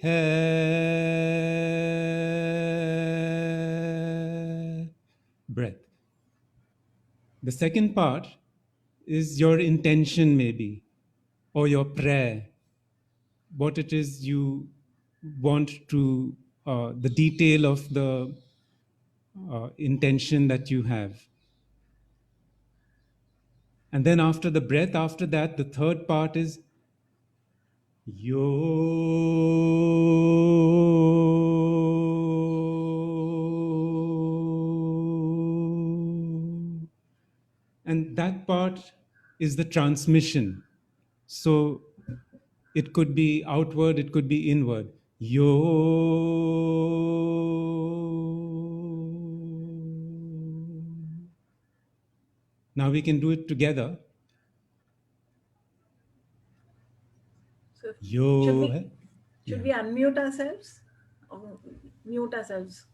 hey, breath. The second part is your intention, maybe, or your prayer, what it is you want to, the detail of the intention that you have. And then after the breath, after that, the third part is yo. And that part is the transmission. So it could be outward, it could be inward. Yo. Now we can do it together. So Yo. should we unmute ourselves or mute ourselves?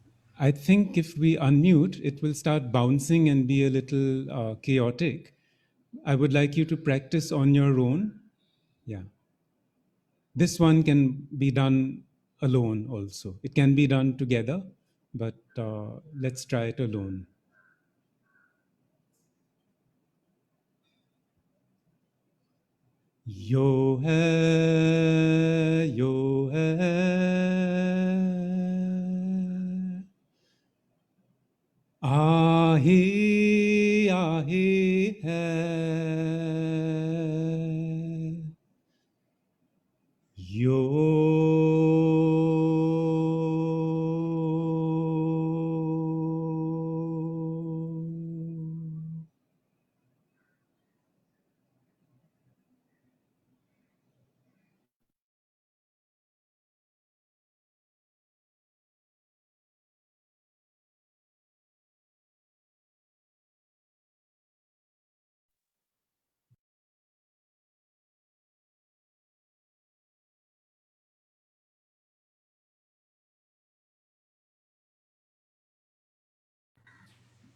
I think if we unmute, it will start bouncing and be a little chaotic. I would like you to practice on your own. Yeah. This one can be done alone also. It can be done together, but let's try it alone. Yo hai, yo hai. Ahi, ahi hai. Yo.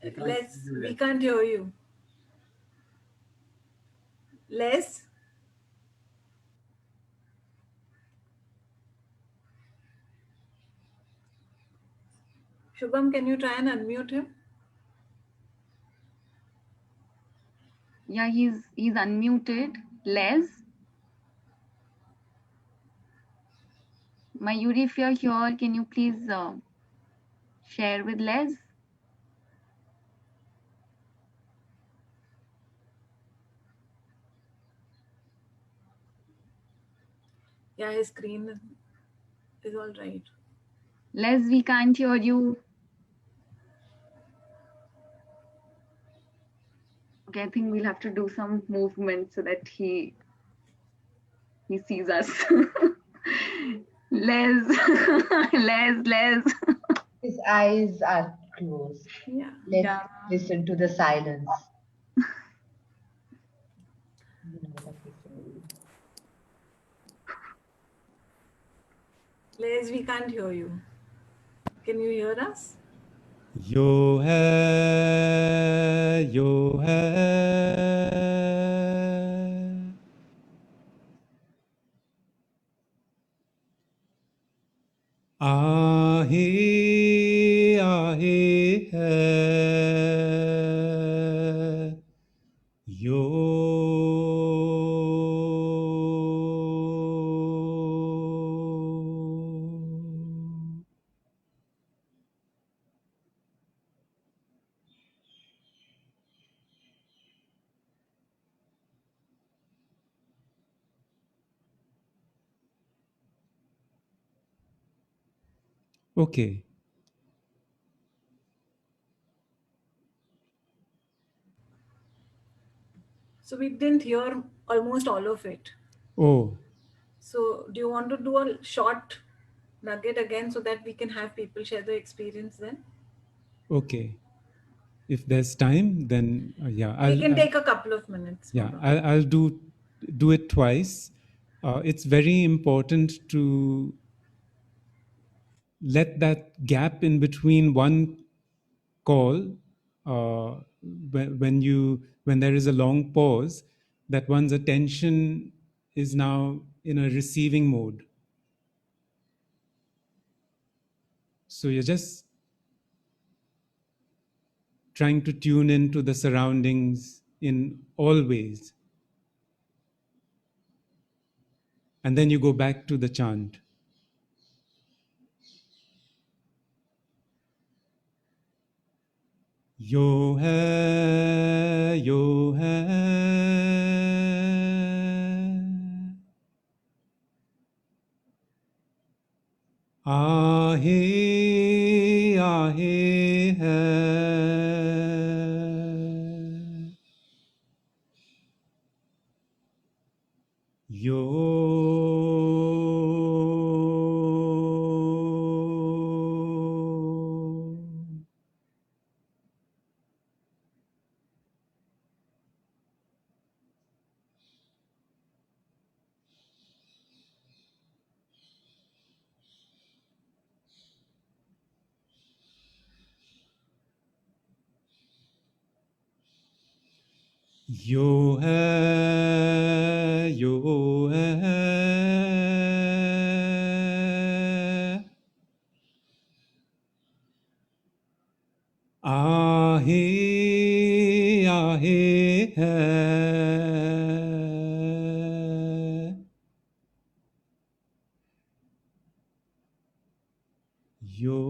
We can't hear you. Les? Shubham, can you try and unmute him? Yeah, he's unmuted. Les? Mayuri, if you're here, can you please share with Les? Yeah, his screen is all right. Les, we can't hear you. Okay, I think we'll have to do some movement so that he sees us. Les, Les. His eyes are closed. Yeah. Let's listen to the silence. Les, we can't hear you. Can you hear us? Yo hai, yo hai. Ahe, ahe hai. Yo. Okay. So we didn't hear almost all of it. Oh, So do you want to do a short nugget again so that we can have people share their experience then? okay. If there's time, then yeah, We can take a couple of minutes. no yeah, problem. I'll do it twice. It's very important to let that gap in between one call, when there is a long pause, that one's attention is now in a receiving mode. So you're just trying to tune into the surroundings in all ways, and then you go back to the chant. Yo hai, yo hai. Ahe, ahe hai. Yo. Yo hai, yo hai. Ahe, ahe hai. Yo.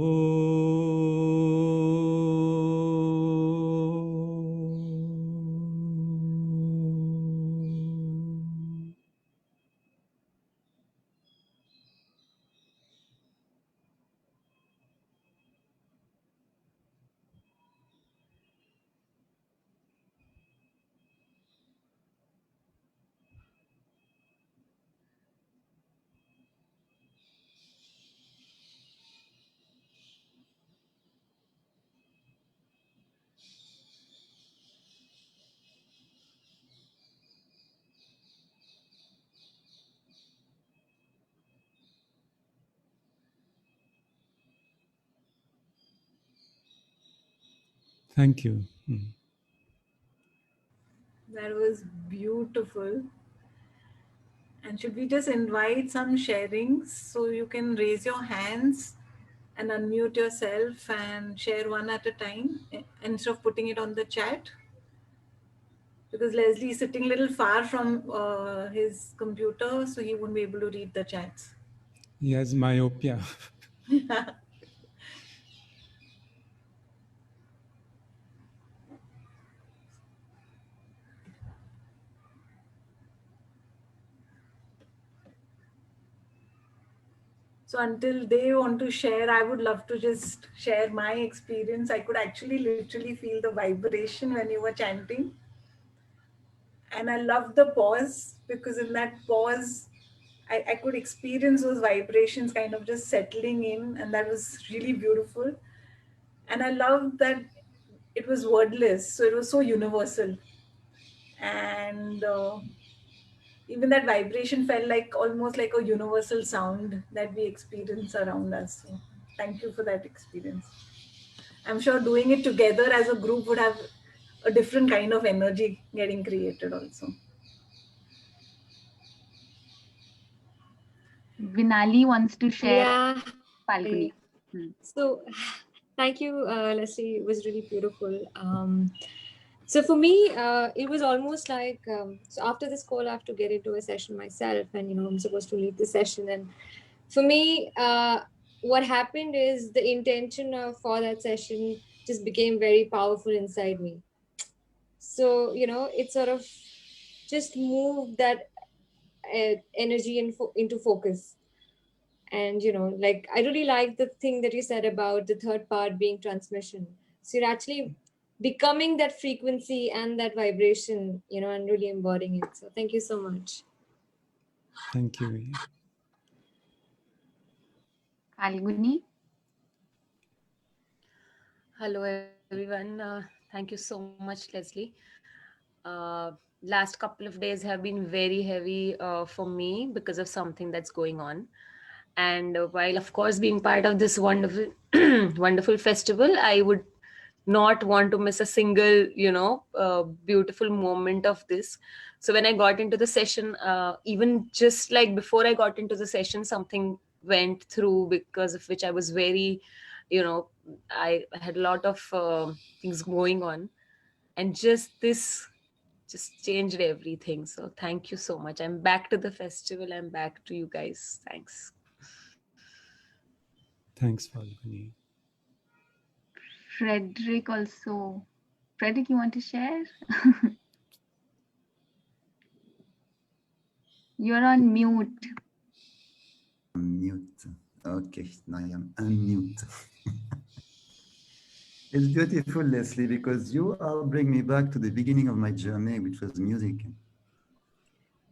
Thank you. That was beautiful. And should we just invite some sharings so you can raise your hands and unmute yourself and share one at a time instead of putting it on the chat? Because Leslie is sitting a little far from his computer, so he won't be able to read the chats. He has myopia. So until they want to share, I would love to just share my experience. I could actually literally feel the vibration when you were chanting. And I love the pause because in that pause, I could experience those vibrations kind of just settling in, and that was really beautiful. And I love that it was wordless, so it was so universal. And even that vibration felt like almost like a universal sound that we experience around us. So thank you for that experience. I'm sure doing it together as a group would have a different kind of energy getting created also. Vinali wants to share Yeah. Falguni. So thank you, Leslie. It was really beautiful. So for me, it was almost like, so after this call, I have to get into a session myself, and I'm supposed to lead the session. And for me, what happened is the intention for that session just became very powerful inside me. So it sort of just moved that energy into focus. And like, I really like the thing that you said about the third part being transmission. So you're actually becoming that frequency and that vibration, and really embodying it. So thank you so much. Thank you. Falguni. Hello, everyone. Thank you so much, Leslie. Last couple of days have been very heavy for me because of something that's going on. And while, of course, being part of this wonderful, wonderful festival, I would not want to miss a single, beautiful moment of this. So when I got into the session, even just like before I got into the session, something went through because of which I was very, I had a lot of things going on, and just this just changed everything. So thank you so much. I'm back to the festival. I'm back to you guys. Thanks. Thanks, Falguni. Frederick also. Frederick, you want to share? You're on mute. Mute. Okay, now I am unmute. It's beautiful, Leslie, because you are bringing me back to the beginning of my journey, which was music.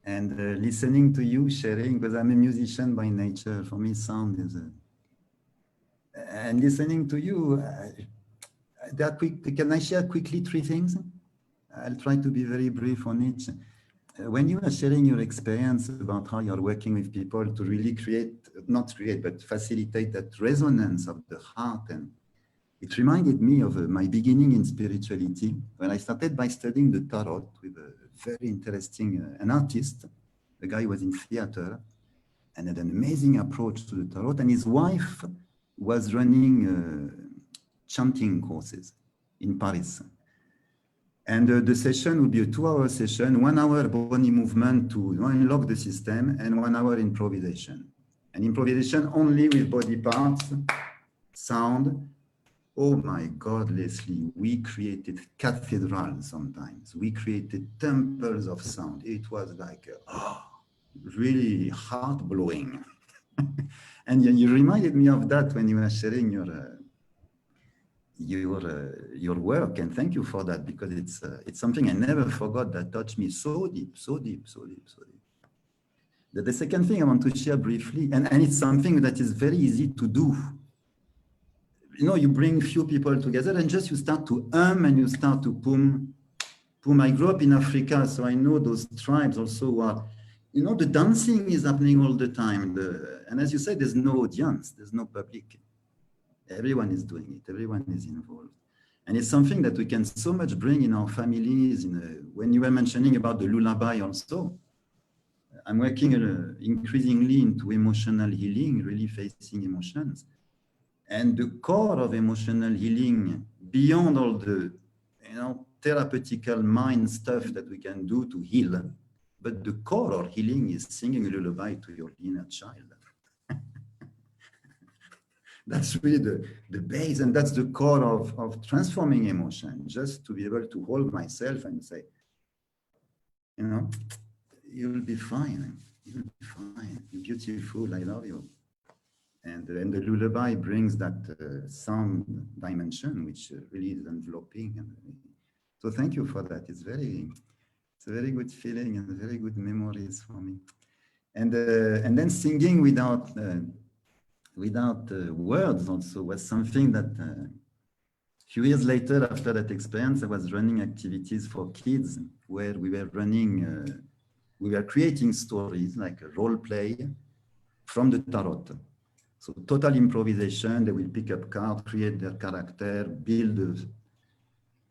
And listening to you sharing, because I'm a musician by nature, for me sound is and listening to you, can I share quickly 3 things? I'll try to be very brief on each. When you are sharing your experience about how you're working with people to really not create, but facilitate that resonance of the heart, and it reminded me of my beginning in spirituality when I started by studying the tarot with a very interesting, an artist, a guy who was in theater and had an amazing approach to the tarot, and his wife was running chanting courses in Paris. And the session would be a 2-hour session, 1 hour body movement to unlock the system, and 1 hour improvisation. And improvisation only with body parts, sound. Oh my God, Leslie, we created cathedrals sometimes. We created temples of sound. It was like, really heart-blowing. And you reminded me of that when you were sharing your work, and thank you for that, because it's something I never forgot that touched me so deep, so deep, so deep, so deep. The second thing I want to share briefly, and it's something that is very easy to do. You bring few people together and just you start to and you start to pum. I grew up in Africa, so I know those tribes also who are, the dancing is happening all the time. And as you said, there's no audience, there's no public. Everyone is doing it, everyone is involved. And it's something that we can so much bring in our families. When you were mentioning about the lullaby also, I'm working increasingly into emotional healing, really facing emotions. And the core of emotional healing, beyond all the therapeutical mind stuff that we can do to heal, but the core of healing is singing a lullaby to your inner child. That's really the base, and that's the core of transforming emotion, just to be able to hold myself and say, you'll be fine, you'll be fine, you're beautiful, I love you. And the lullaby brings that sound dimension, which really is enveloping. So thank you for that. It's a very good feeling and very good memories for me. And then singing without words also was something that a few years later, after that experience, I was running activities for kids where we were running we were creating stories like a role play from the tarot. So total improvisation, they will pick up cards, create their character, build a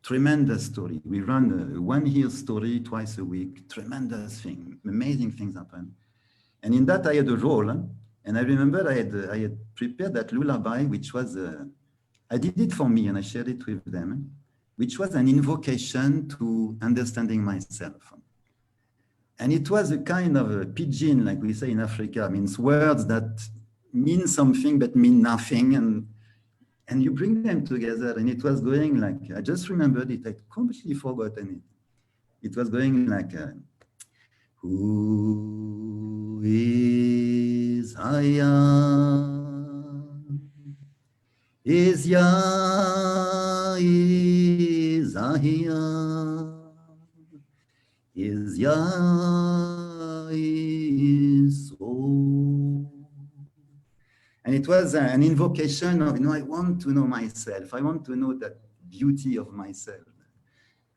tremendous story. We run a 1 year story twice a week, tremendous thing, amazing things happen. And in that I had a role, and I remember I had prepared that lullaby, which was, I did it for me and I shared it with them, which was an invocation to understanding myself. And it was a kind of a pidgin, like we say in Africa, means words that mean something but mean nothing. And you bring them together, and it was going like, I just remembered it, I'd completely forgotten it. It was going like, who is Aya? Is Ya, is Ahia? Is Ya, is So? And it was an invocation of, I want to know myself. I want to know that beauty of myself.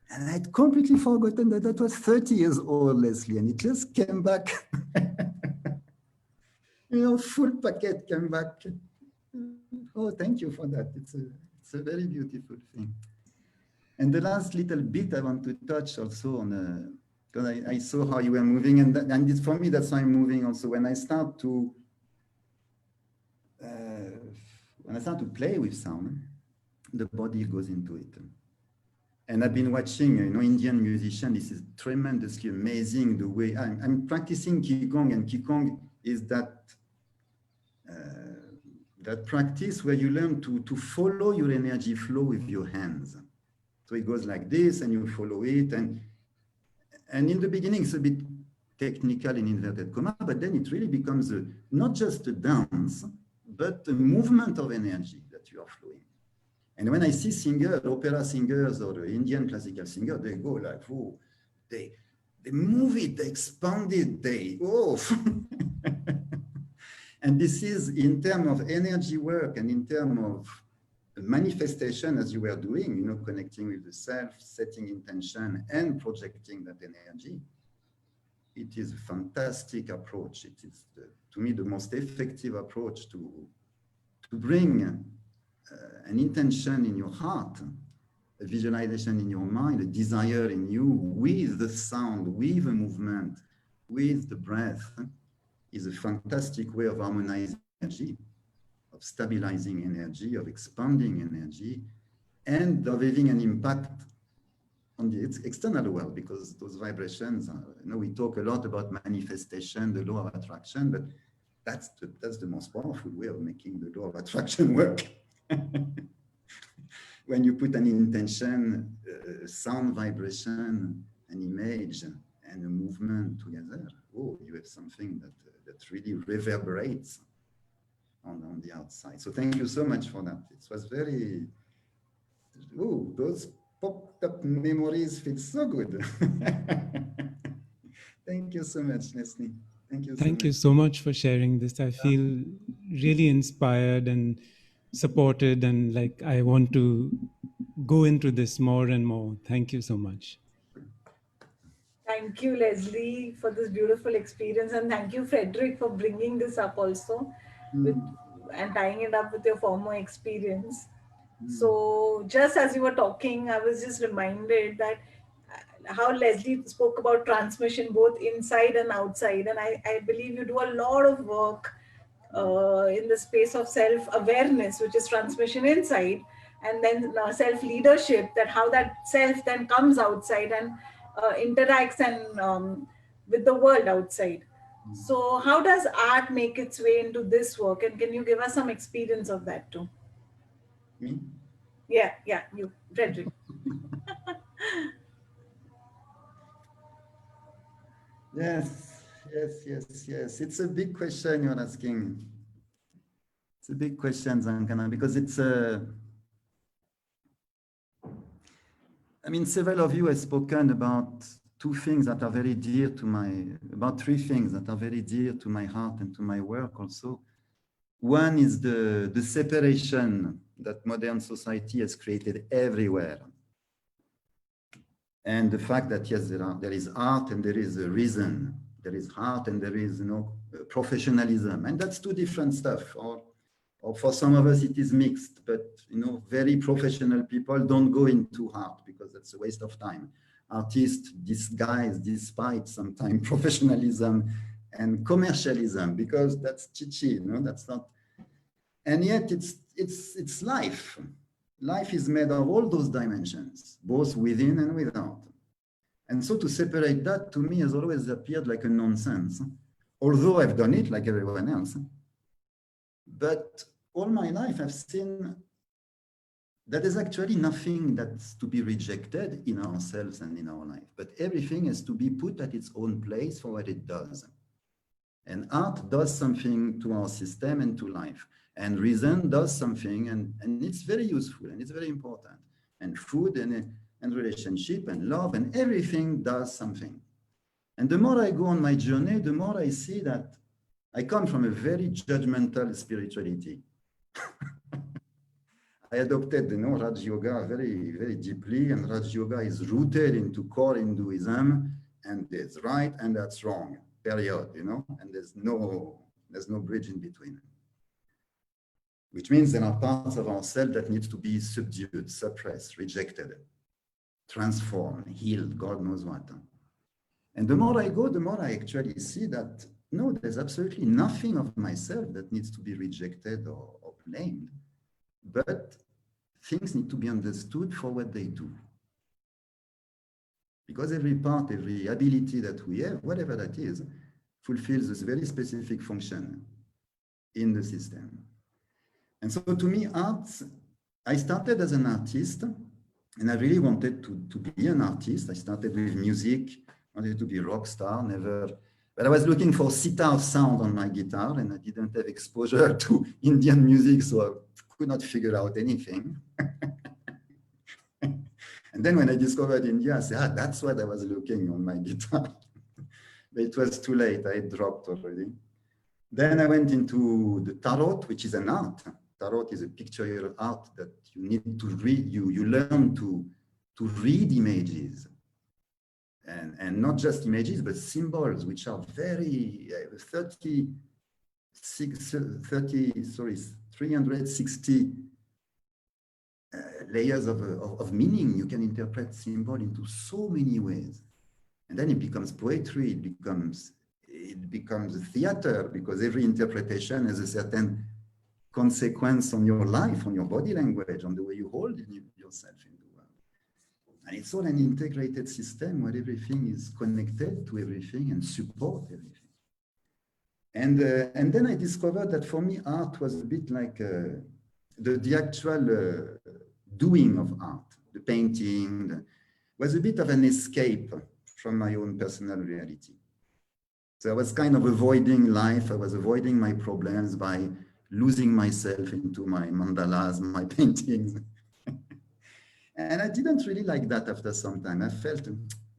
And I'd completely forgotten that that was 30 years old, Leslie, and it just came back. Full packet came back. Oh, thank you for that. It's a very beautiful thing. And the last little bit I want to touch also on, because I saw how you were moving, and it's, for me, that's why I'm moving also. When I start to play with sound, the body goes into it. And I've been watching, Indian musicians. This is tremendously amazing the way I'm practicing Qigong, and Qigong is that practice where you learn to follow your energy flow with your hands. So it goes like this, and you follow it, and in the beginning it's a bit technical in inverted comma, but then it really becomes not just a dance, but a movement of energy that you are flowing. And when I see singers, opera singers or Indian classical singers, they go like, oh, they move it, they expand it, And this is in terms of energy work and in terms of manifestation, as you were doing, connecting with the self, setting intention and projecting that energy. It is a fantastic approach. It is, to me, the most effective approach to bring an intention in your heart, a visualization in your mind, a desire in you with the sound, with the movement, with the breath, is a fantastic way of harmonizing energy, of stabilizing energy, of expanding energy, and of having an impact on the external world, because those vibrations are, we talk a lot about manifestation, the law of attraction, but that's the most powerful way of making the law of attraction work. When you put an intention, sound vibration, an image, and a movement together, you have something that really reverberates on the outside. So thank you so much for that. It was very, those popped up memories feel so good. Thank you so much, Leslie. Thank you so much for sharing this. I feel really inspired and supported, and like I want to go into this more and more. Thank you so much. Thank you, Leslie, for this beautiful experience, and thank you, Frederick, for bringing this up also and tying it up with your former experience. So just as you were talking, I was just reminded that how Leslie spoke about transmission both inside and outside, and I believe you do a lot of work in the space of self-awareness, which is transmission inside, and then self-leadership, that how that self then comes outside and interacts and with the world outside. So how does art make its way into this work, and can you give us some experience of that too? Me? Yeah, you, Frederick. Yes. It's a big question you're asking. It's a big question, Zankana, because it's several of you have spoken about three things that are very dear to my heart and to my work also. One is the separation that modern society has created everywhere. And the fact that, yes, there is art and there is a reason. There is heart and there is, professionalism, and that's two different stuff. Or for some of us, it is mixed, but, very professional people don't go into art because that's a waste of time. Artists disguise, despite sometimes professionalism and commercialism, because that's chichi, that's not. And yet it's life. Life is made of all those dimensions, both within and without. And so to separate that, to me, has always appeared like a nonsense, although I've done it like everyone else. But all my life, I've seen that there's actually nothing that's to be rejected in ourselves and in our life, but everything has to be put at its own place for what it does. And art does something to our system and to life. And reason does something, and it's very useful and it's very important. And food and relationship and love and everything does something. And the more I go on my journey, the more I see that I come from a very judgmental spirituality. I adopted, Raj Yoga very, very deeply, and Raj Yoga is rooted into core Hinduism, and it's right and that's wrong, period, and there's no bridge in between. Which means there are parts of ourselves that need to be subdued, suppressed, rejected, transformed, healed, God knows what. And the more I go, the more I actually see that, no, there's absolutely nothing of myself that needs to be rejected or blamed, but things need to be understood for what they do. Because every part, every ability that we have, whatever that is, fulfills this very specific function in the system. And so to me, art, I started as an artist, and I really wanted to be an artist. I started with music, wanted to be a rock star, but I was looking for sitar sound on my guitar, and I didn't have exposure to Indian music, so I could not figure out anything. And then when I discovered India, I said, that's what I was looking on my guitar. But it was too late, I dropped already. Then I went into the tarot, which is an art. Tarot is a pictorial art that you need to read. You learn to read images, and not just images, but symbols, which are very 360 layers of meaning. You can interpret symbol into so many ways, and then it becomes poetry. It becomes a theater, because every interpretation has a certain consequence on your life, on your body language, on the way you hold yourself in the world. And it's all an integrated system where everything is connected to everything and support everything. And then I discovered that for me, art was a bit like the actual doing of art, the painting, was a bit of an escape from my own personal reality. So I was kind of avoiding life. I was avoiding my problems by losing myself into my mandalas, my paintings. And I didn't really like that after some time. I felt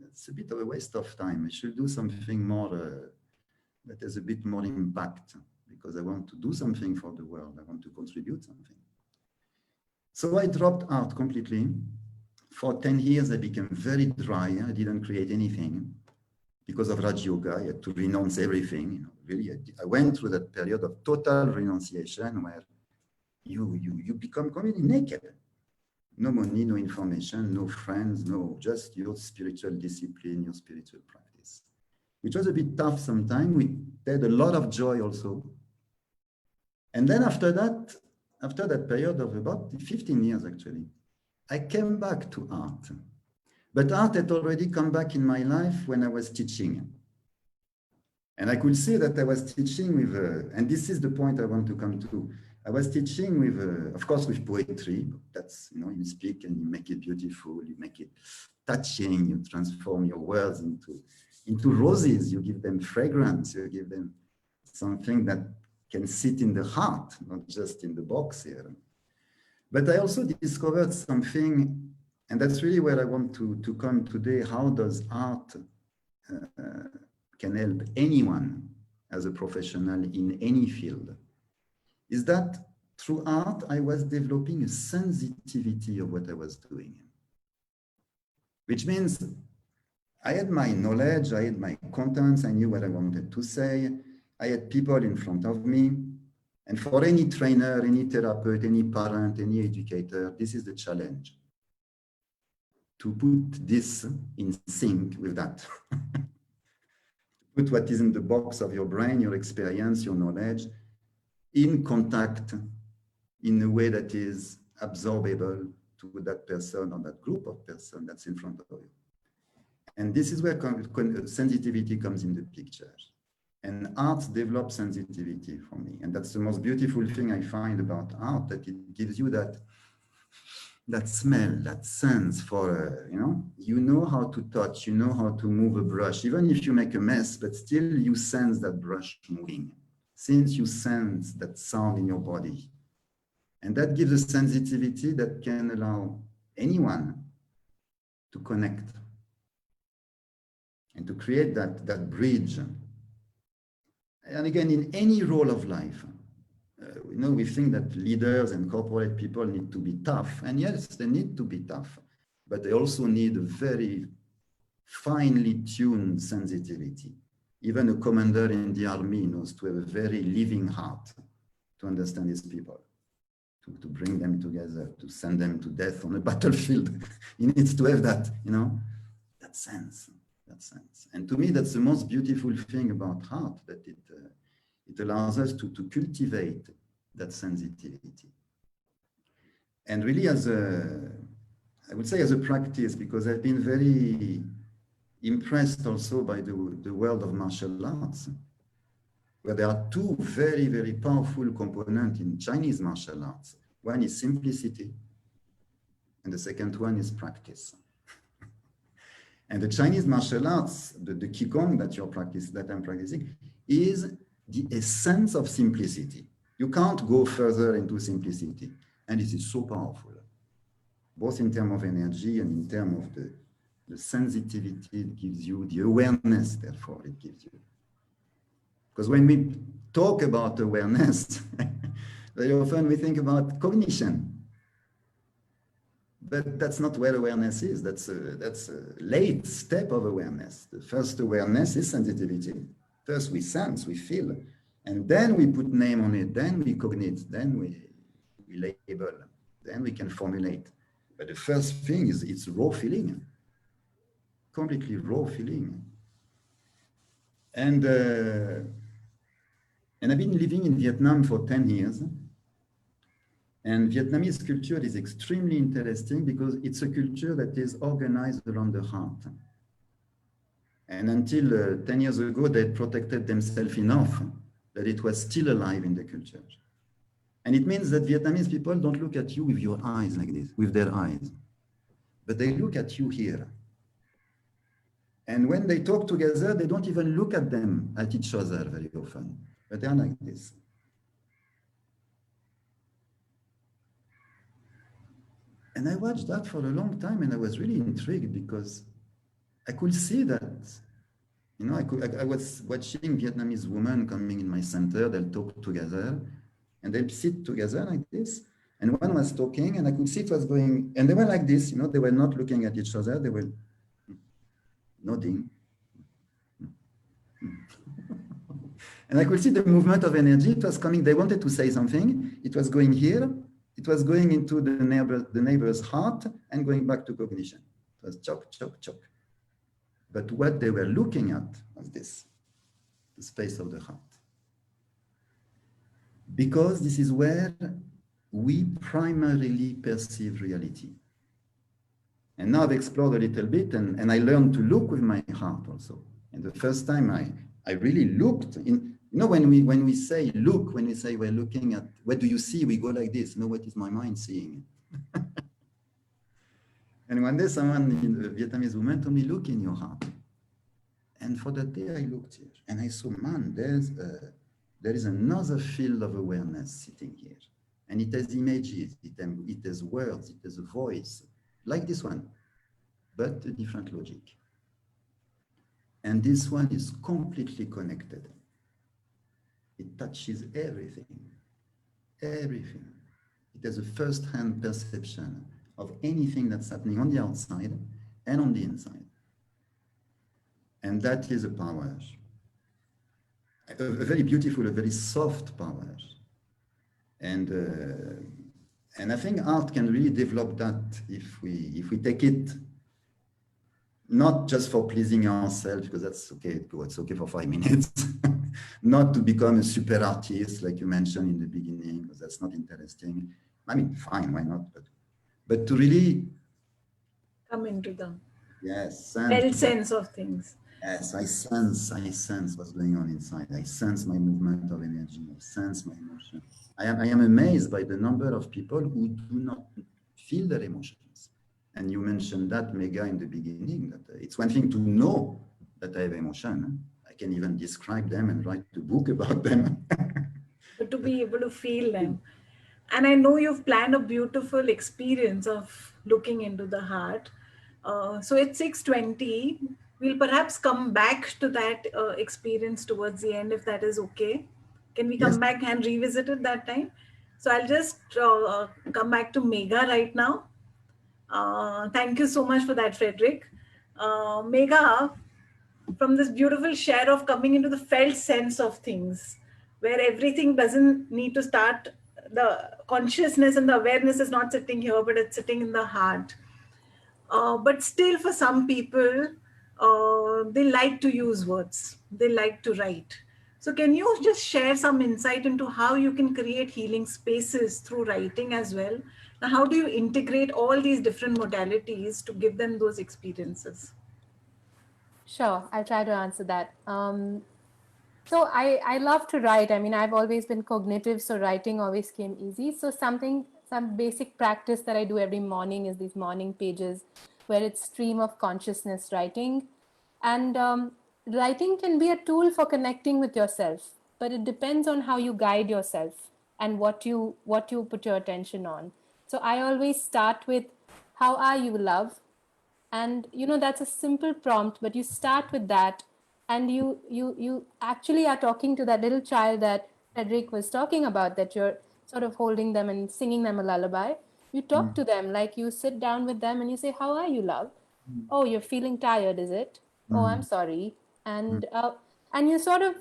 it's a bit of a waste of time. I should do something more that has a bit more impact, because I want to do something for the world. I want to contribute something. So I dropped art completely. For 10 years, I became very dry. I didn't create anything. Because of Raj Yoga, I had to renounce everything. Really, I went through that period of total renunciation where you become completely naked. No money, no information, no friends, just your spiritual discipline, your spiritual practice, which was a bit tough sometimes. We had a lot of joy also. And then after that period of about 15 years, actually, I came back to art. But art had already come back in my life when I was teaching. And I could see that I was teaching with, and this is the point I want to come to. I was teaching with, of course, with poetry. That's, you speak and you make it beautiful, you make it touching, you transform your words into roses, you give them fragrance, you give them something that can sit in the heart, not just in the box here. But I also discovered something, and that's really where I want to come today. How does art can help anyone as a professional in any field? Is that through art, I was developing a sensitivity of what I was doing. Which means I had my knowledge, I had my contents, I knew what I wanted to say. I had people in front of me. And for any trainer, any therapist, any parent, any educator, this is the challenge. To put this in sync with that. Put what is in the box of your brain, your experience, your knowledge, in contact in a way that is absorbable to that person or that group of person that's in front of you. And this is where sensitivity comes in the picture. And art develops sensitivity for me. And that's the most beautiful thing I find about art, that it gives you that smell, that sense for, you know how to touch, you know how to move a brush, even if you make a mess, but still you sense that brush moving, since you sense that sound in your body. And that gives a sensitivity that can allow anyone to connect and to create that bridge. And again, in any role of life, we think that leaders and corporate people need to be tough. And yes, they need to be tough, but they also need a very finely tuned sensitivity. Even a commander in the army knows to have a very living heart to understand his people, to bring them together, to send them to death on a battlefield. He needs to have that, that sense. And to me, that's the most beautiful thing about art, that it allows us to cultivate that sensitivity. And really I would say as a practice, because I've been very impressed also by the world of martial arts, where there are two very, very powerful components in Chinese martial arts. One is simplicity, and the second one is practice. And the Chinese martial arts, the Qigong that I'm practicing, is the essence of simplicity. You can't go further into simplicity. And it is so powerful, both in terms of energy and in terms of the sensitivity it gives you, the awareness, therefore, it gives you. Because when we talk about awareness, very often we think about cognition. But that's not where awareness is. That's a late step of awareness. The first awareness is sensitivity. First we sense, we feel, and then we put name on it, then we cognate, then we label, then we can formulate. But the first thing is it's raw feeling, completely raw feeling. And I've been living in Vietnam for 10 years. And Vietnamese culture is extremely interesting because it's a culture that is organized around the heart. And until 10 years ago, they protected themselves enough that it was still alive in the culture. And it means that Vietnamese people don't look at you with your eyes like this, with their eyes, but they look at you here. And when they talk together, they don't even look at each other very often, but they are like this. And I watched that for a long time, and I was really intrigued because I could see that, I was watching Vietnamese women coming in my center, they'll talk together, and they'll sit together like this. And one was talking, and I could see it was going, and they were like this, they were not looking at each other, they were nodding. And I could see the movement of energy, it was coming, they wanted to say something, it was going here, it was going into the neighbor's heart and going back to cognition. It was chok, chok, chok. But what they were looking at was this, the space of the heart. Because this is where we primarily perceive reality. And now I've explored a little bit and I learned to look with my heart also. And the first time I really looked in, when we say look, when we say we're looking at, what do you see? We go like this, what is my mind seeing? And one day someone, a Vietnamese woman, told me, look in your heart. And for that day I looked here and I saw, man, there is another field of awareness sitting here. And it has images, it has words, it has a voice, like this one, but a different logic. And this one is completely connected. It touches everything, everything. It has a first-hand perception of anything that's happening on the outside and on the inside. And that is a power, a very beautiful, a very soft power. And I think art can really develop that if we take it not just for pleasing ourselves, because that's okay, it's okay for 5 minutes, not to become a super artist like you mentioned in the beginning, because that's not interesting. I mean, fine, why not? But to really come into the felt sense of things. Yes, I sense what's going on inside. I sense my movement of energy. I sense my emotion. I am amazed by the number of people who do not feel their emotions. And you mentioned that, Mega, in the beginning, that it's one thing to know that I have emotion. I can even describe them and write a book about them. But to be able to feel them. And I know you've planned a beautiful experience of looking into the heart. So it's 6:20. We'll perhaps come back to that experience towards the end, if that is okay. Can we come back and revisit it that time? So I'll just come back to Megha right now. Thank you so much for that, Frederick. Megha, from this beautiful share of coming into the felt sense of things, where everything doesn't need to start, the consciousness and the awareness is not sitting here, but it's sitting in the heart. But still, for some people, they like to use words, they like to write. So can you just share some insight into how you can create healing spaces through writing as well? Now, how do you integrate all these different modalities to give them those experiences? Sure, I'll try to answer that. So I love to write. I mean, I've always been cognitive, so writing always came easy. So some basic practice that I do every morning is these morning pages where it's stream of consciousness writing. And writing can be a tool for connecting with yourself, but it depends on how you guide yourself and what you put your attention on. So I always start with, how are you, love? And that's a simple prompt, but you start with that, and you actually are talking to that little child that Frederick was talking about, that you're sort of holding them and singing them a lullaby. You talk to them, like you sit down with them and you say, how are you, love? Oh, you're feeling tired, is it? Oh, I'm sorry. And you sort of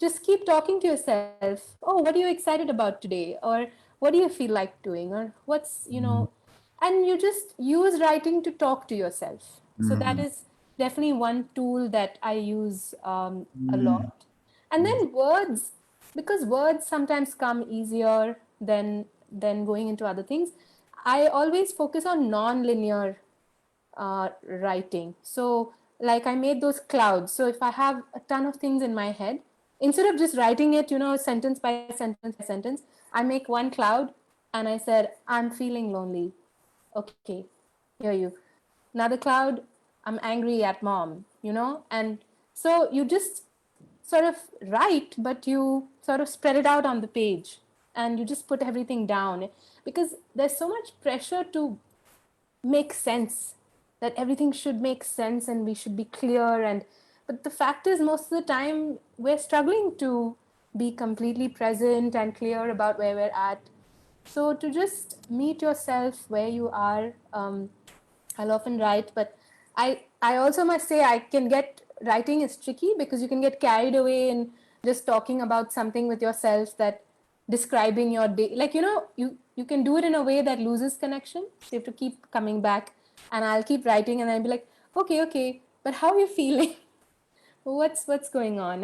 just keep talking to yourself. Oh, what are you excited about today? Or what do you feel like doing? Or what's, and you just use writing to talk to yourself. So that is definitely one tool that I use a lot. And then words, because words sometimes come easier than going into other things. I always focus on non-linear writing. So like I made those clouds. So if I have a ton of things in my head, instead of just writing it, sentence by sentence by sentence, I make one cloud and I said, I'm feeling lonely. Okay, hear you. Another cloud, I'm angry at mom, and so you just sort of write, but you sort of spread it out on the page and you just put everything down, because there's so much pressure to make sense, that everything should make sense and we should be clear. But the fact is, most of the time we're struggling to be completely present and clear about where we're at. So to just meet yourself where you are, I'll often write, but I also must say, writing is tricky because you can get carried away in just talking about something with yourself, that describing your day, like, you can do it in a way that loses connection. So you have to keep coming back, and I'll keep writing and I'll be like, okay, but how are you feeling? What's going on?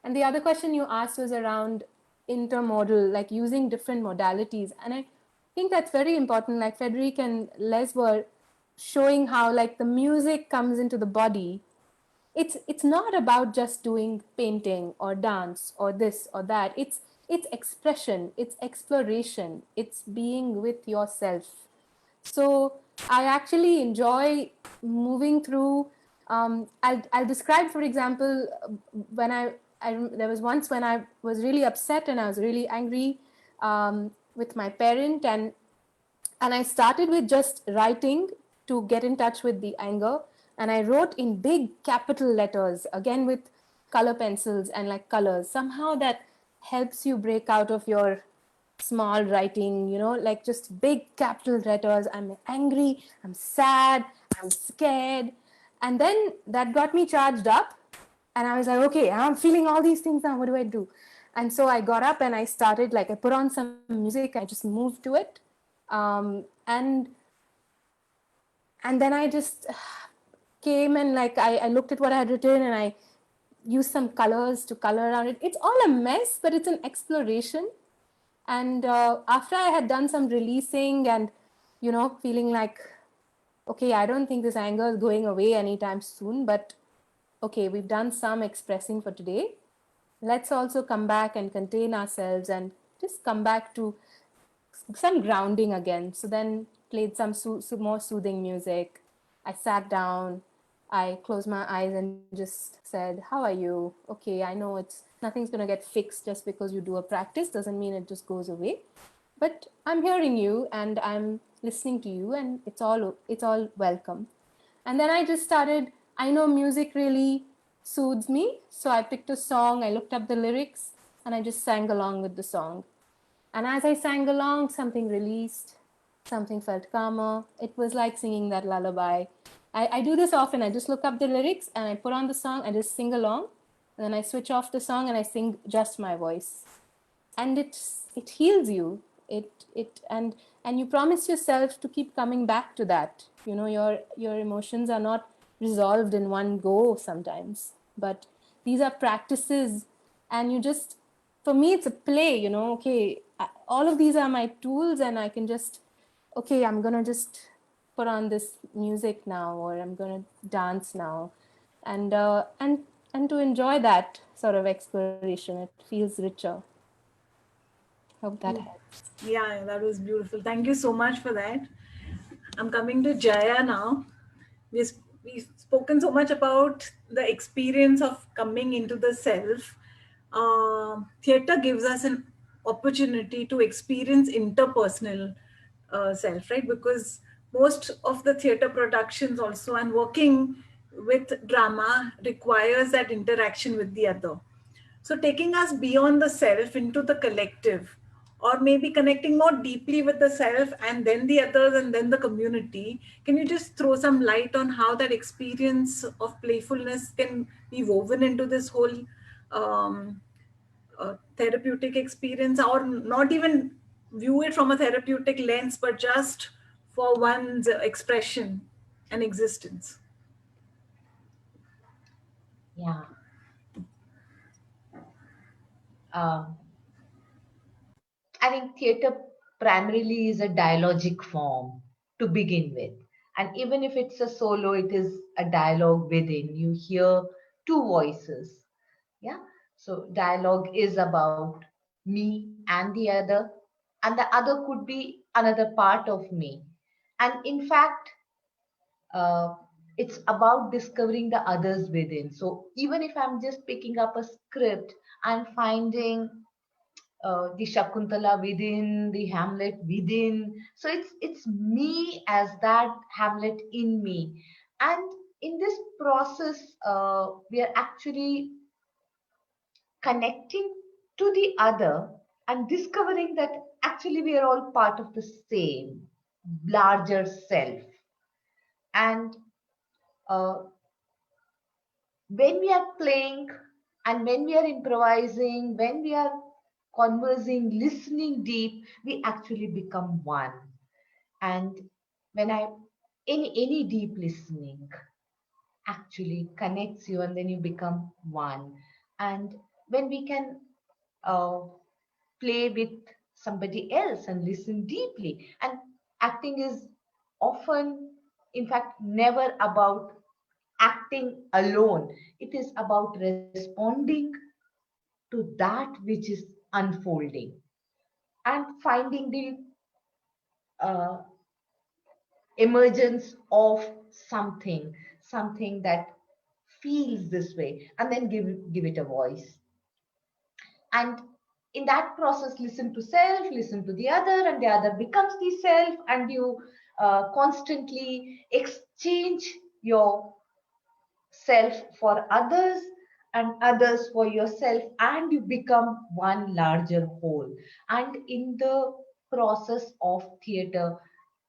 And the other question you asked was around intermodal, like using different modalities. And I think that's very important. Like Frederick and Les were showing how, like, the music comes into the body. It's not about just doing painting or dance or this or that. It's expression, it's exploration, it's being with yourself. So I actually enjoy moving through. I'll describe, for example, when there was once when I was really upset and I was really angry with my parent, and I started with just writing to get in touch with the anger, and I wrote in big capital letters, again with color pencils and like colors. Somehow that helps you break out of your small writing, like just big capital letters. I'm angry, I'm sad, I'm scared. And then that got me charged up. And I was like, okay, I'm feeling all these things now. What do I do? And so I got up and I started, like, I put on some music. I just moved to it. And then I just came and, like, I looked at what I had written and I used some colors to color around it. It's all a mess, but it's an exploration. And after I had done some releasing and, feeling like, okay, I don't think this anger is going away anytime soon, but okay, we've done some expressing for today. Let's also come back and contain ourselves and just come back to some grounding again. So then played some more soothing music. I sat down, I closed my eyes and just said, how are you? Okay, I know nothing's going to get fixed just because you do a practice. Doesn't mean it just goes away. But I'm hearing you and I'm listening to you, and it's all welcome. And then I just started, I know music really soothes me. So I picked a song, I looked up the lyrics, and I just sang along with the song. And as I sang along, something released, something felt calmer. It was like singing that lullaby. I do this often. I just look up the lyrics and I put on the song, I just sing along. And then I switch off the song and I sing just my voice. And it heals you. And you promise yourself to keep coming back to that. Your emotions are not resolved in one go sometimes, but these are practices. And for me, it's a play, okay, all of these are my tools, and I can just, okay, I'm going to just put on this music now, or I'm going to dance now. And to enjoy that sort of exploration, it feels richer. Hope that helps. Yeah, that was beautiful. Thank you so much for that. I'm coming to Jaya now. We've spoken so much about the experience of coming into the self. Theatre gives us an opportunity to experience interpersonal self, right? Because most of the theatre productions also, and working with drama, requires that interaction with the other. So taking us beyond the self into the collective, or maybe connecting more deeply with the self and then the others and then the community. Can you just throw some light on how that experience of playfulness can be woven into this whole therapeutic experience, or not even view it from a therapeutic lens, but just for one's expression and existence? Yeah. Um, I think theatre primarily is a dialogic form to begin with. And even if it's a solo, it is a dialogue within. You hear two voices. Yeah. So dialogue is about me and the other, and the other could be another part of me. And in fact, uh, it's about discovering the others within. So even if I'm just picking up a script, I'm finding the Shakuntala within, the Hamlet within. So it's me as that Hamlet in me. And in this process, we are actually connecting to the other and discovering that actually we are all part of the same larger self. And uh, when we are playing and when we are improvising, when we are conversing, listening deep, we actually become one. And when any deep listening actually connects you, and then you become one. And when we can uh, play with somebody else and listen deeply, and acting is often, in fact, never about acting alone. It is about responding to that which is unfolding and finding the uh, emergence of something that feels this way, and then give it a voice. And in that process, listen to self, listen to the other, and the other becomes the self, and you constantly exchange your self for others and others for yourself, and you become one larger whole. And in the process of theater,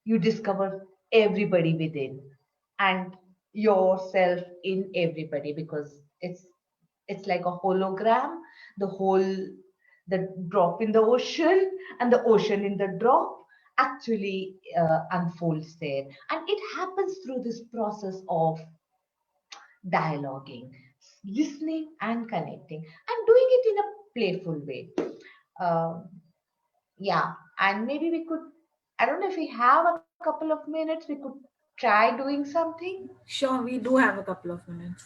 you discover everybody within, and yourself in everybody, because it's like a hologram, the drop in the ocean and the ocean in the drop actually unfolds there, and it happens through this process of dialoguing, listening and connecting, and doing it in a playful way. Yeah, and maybe we could, I don't know if we have a couple of minutes, we could try doing something. Sure, we do have a couple of minutes.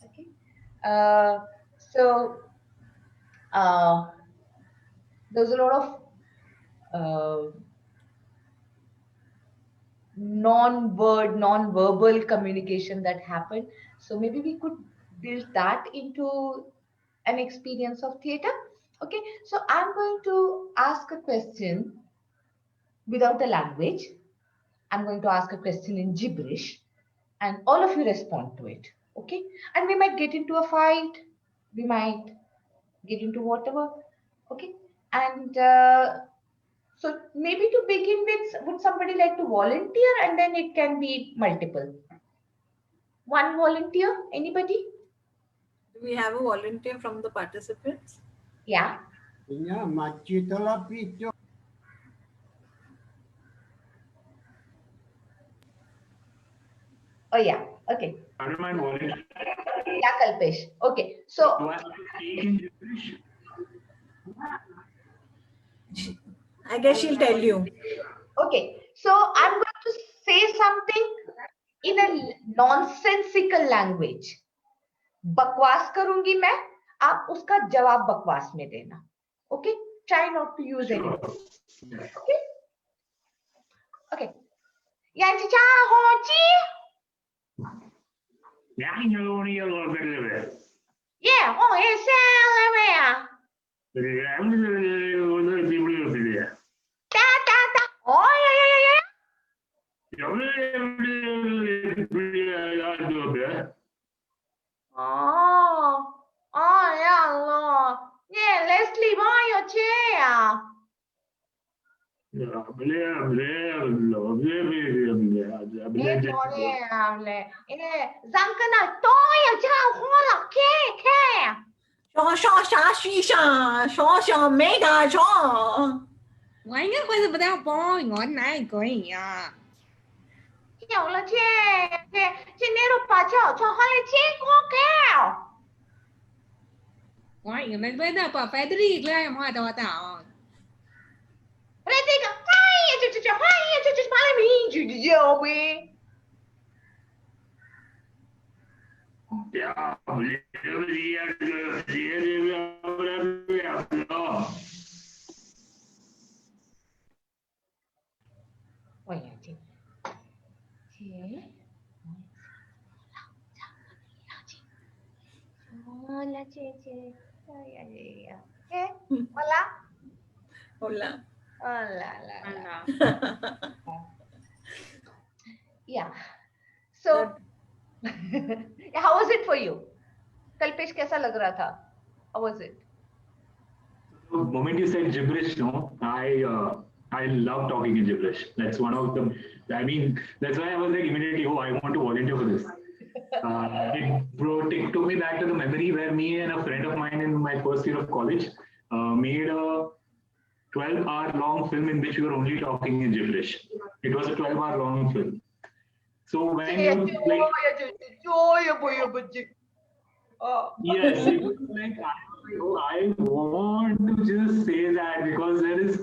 Okay. So there's a lot of non-verbal communication that happened. So maybe we could build that into an experience of theater. Okay, so I'm going to ask a question without a language. I'm going to ask a question in gibberish, and all of you respond to it. Okay, and we might get into a fight, we might get into whatever. Okay, and so maybe to begin with, would somebody like to volunteer, and then it can be multiple. One volunteer, anybody? Do we have a volunteer from the participants? Yeah. Oh yeah. Okay. I don't mind volunteering. Yeah, Kalpesh. Okay. So. Do I have to speak in gibberish? I guess she'll tell you. Okay. So I'm going to say something in a nonsensical language. बकवास करूंगी मैं, आप उसका जवाब बकवास में देना. Okay? Try not to use any. Okay? Okay. Yanchi cha hochi. Yeah, oh, it's oh, yeah. Oh, yeah, Lord. Yeah, Leslie, buy your chair. Zankana, toya cha hola ke. Shaw, mega shaw. Why not with without boy on night going? Nhiều là che nero pacha cho hai che ko keo. Why you make better for Frederick like my daughter? Let's take a fire to follow me to the way. Yeah, Hola, Hola. Hola. Hola. Yeah. So, how was it for you? Kalpesh, कैसा लग रहा था? How was it? The moment you said gibberish, no, I love talking in gibberish. That's one of the. I mean, that's why I was like immediately, oh, I want to volunteer for this. It took me back to the memory where me and a friend of mine in my first year of college made a 12-hour long film in which we were only talking in gibberish. It was a 12-hour long film. So when you like, yes, it was like I want to just say that because there is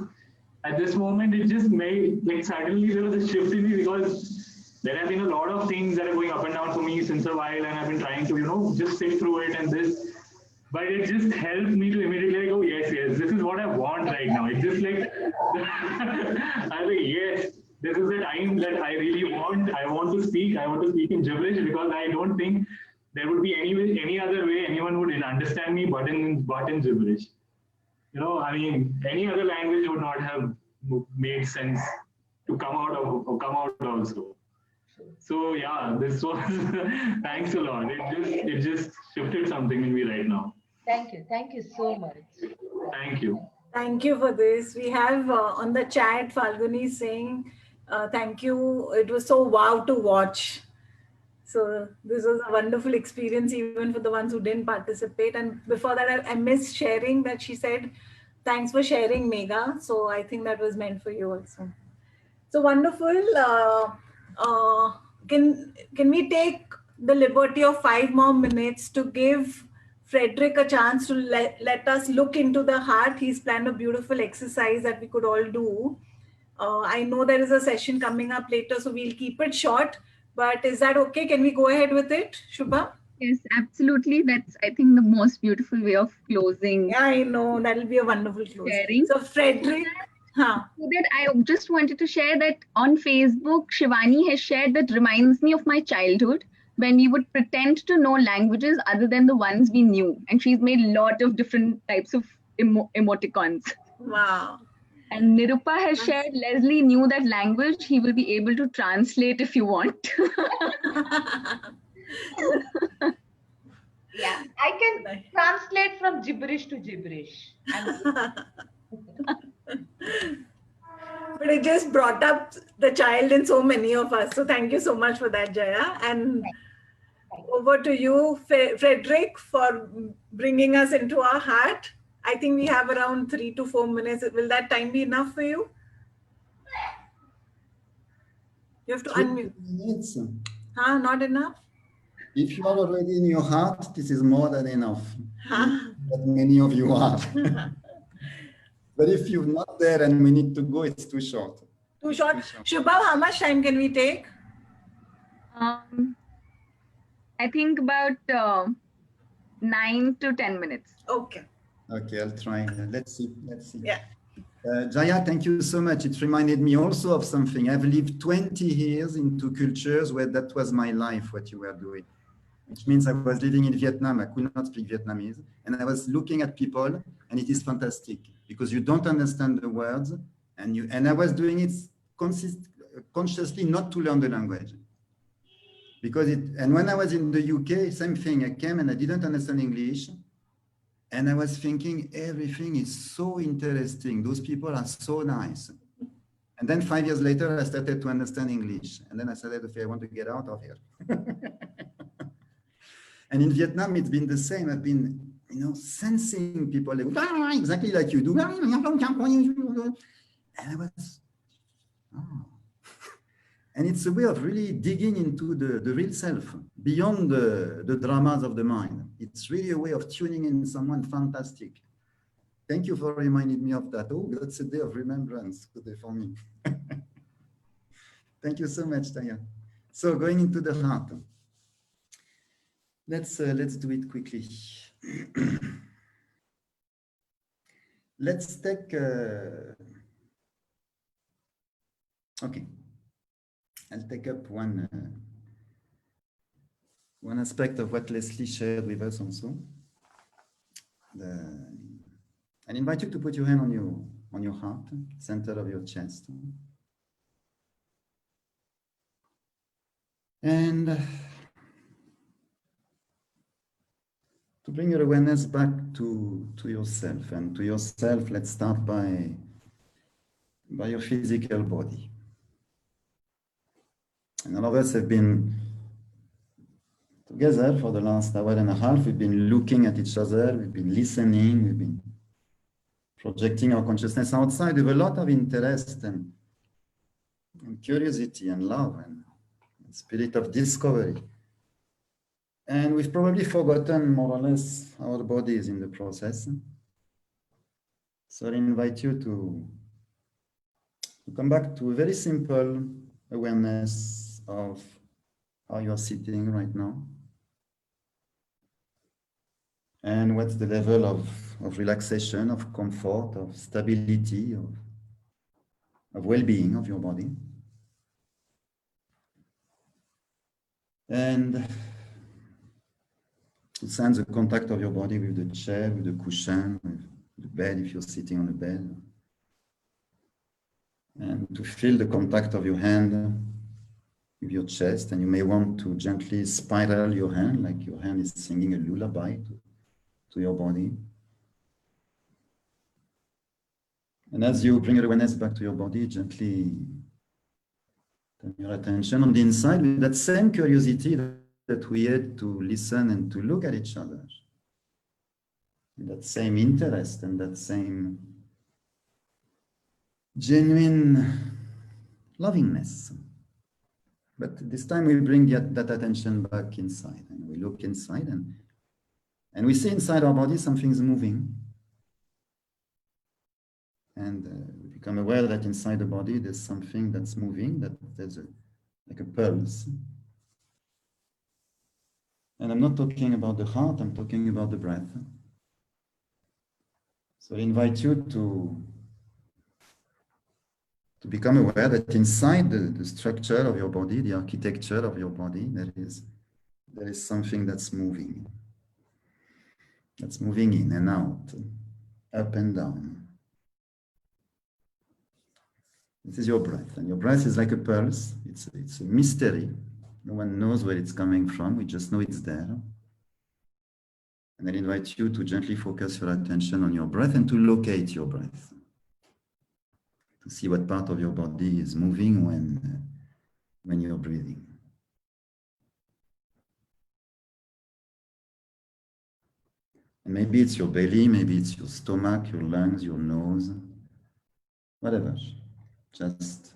at this moment it just made like suddenly there was a shift in me because there have been a lot of things that are going up and down for me since a while, and I've been trying to just sit through it and this. But it just helped me to immediately like, oh yes, this is what I want right now. It's just like I was like, yes, this is the time that I really want. I want to speak in gibberish because I don't think there would be any other way anyone would understand me but in gibberish. I mean, any other language would not have made sense to come out also. So yeah, this was thanks a lot. It just shifted something in me right now. Thank you so much. Thank you. Thank you for this. We have on the chat Falguni saying, thank you. It was so wow to watch. So this was a wonderful experience, even for the ones who didn't participate. And before that, I missed sharing that she said, thanks for sharing, Megha. So I think that was meant for you also. So wonderful. Can we take the liberty of 5 more minutes to give Frederick a chance to let us look into the heart? He's planned a beautiful exercise that we could all do. I know there is a session coming up later, so we'll keep it short. But is that okay? Can we go ahead with it, Shubha? Yes, absolutely. That's, I think, the most beautiful way of closing. Yeah, I know. That'll be a wonderful close. Sharing. So Frederick, So that I just wanted to share that on Facebook, Shivani has shared that reminds me of my childhood when we would pretend to know languages other than the ones we knew. And she's made a lot of different types of emoticons. Wow. And Nirupa has shared Leslie knew that language. He will be able to translate if you want. Yeah, I can translate from gibberish to gibberish. But it just brought up the child in so many of us. So thank you so much for that, Jaya. And over to you, Frederick, for bringing us into our heart. I think we have around 3 to 4 minutes. Will that time be enough for you? You have to unmute. Minutes. Huh? Not enough? If you are already in your heart, this is more than enough. That many of you are. But if you're not there and we need to go, it's too short. Too short. Shubha, how much time can we take? I think about 9 to 10 minutes. Okay. Okay, I'll try. Let's see. Yeah. Jaya, thank you so much. It reminded me also of something. I've lived 20 years in 2 cultures where that was my life, what you were doing. Which means I was living in Vietnam. I could not speak Vietnamese. And I was looking at people, and it is fantastic because you don't understand the words. And I was doing it consciously not to learn the language. And when I was in the UK, same thing. I came and I didn't understand English. And I was thinking, everything is so interesting. Those people are so nice. And then 5 years later, I started to understand English. And then I said, okay, I want to get out of here. And in Vietnam, it's been the same. I've been, sensing people exactly like you do. And I was, oh. And it's a way of really digging into the real self, beyond the dramas of the mind. It's really a way of tuning in someone fantastic. Thank you for reminding me of that. Oh, that's a day of remembrance today for me. Thank you so much, Taya. So going into the heart. Let's do it quickly. Let's take, okay. I'll take up one aspect of what Leslie shared with us also. I invite you to put your hand on your heart, center of your chest. And to bring your awareness back to yourself. And to yourself, let's start by your physical body. And all of us have been together for the last hour and a half. We've been looking at each other, we've been listening, we've been projecting our consciousness outside with a lot of interest and curiosity and love and spirit of discovery. And we've probably forgotten more or less our bodies in the process. So I invite you to come back to a very simple awareness of how you are sitting right now. And what's the level of relaxation, of comfort, of stability, of well-being of your body. And to sense the contact of your body with the chair, with the cushion, with the bed if you're sitting on the bed. And to feel the contact of your hand with your chest, and you may want to gently spiral your hand, like your hand is singing a lullaby to your body. And as you bring your awareness back to your body, gently Turn your attention on the inside with that same curiosity that we had to listen and to look at each other. With that same interest and that same genuine lovingness. But this time we bring that attention back inside, and we look inside, and we see inside our body something's moving. And we become aware that inside the body there's something that's moving, that there's like a pulse. And I'm not talking about the heart, I'm talking about the breath. So I invite you to become aware that inside the structure of your body, the architecture of your body, there is something that's moving. That's moving in and out, up and down. This is your breath, and your breath is like a pulse. It's a mystery. No one knows where it's coming from. We just know it's there. And I invite you to gently focus your attention on your breath and to locate your breath. To see what part of your body is moving when you're breathing. And maybe it's your belly, maybe it's your stomach, your lungs, your nose, whatever. Just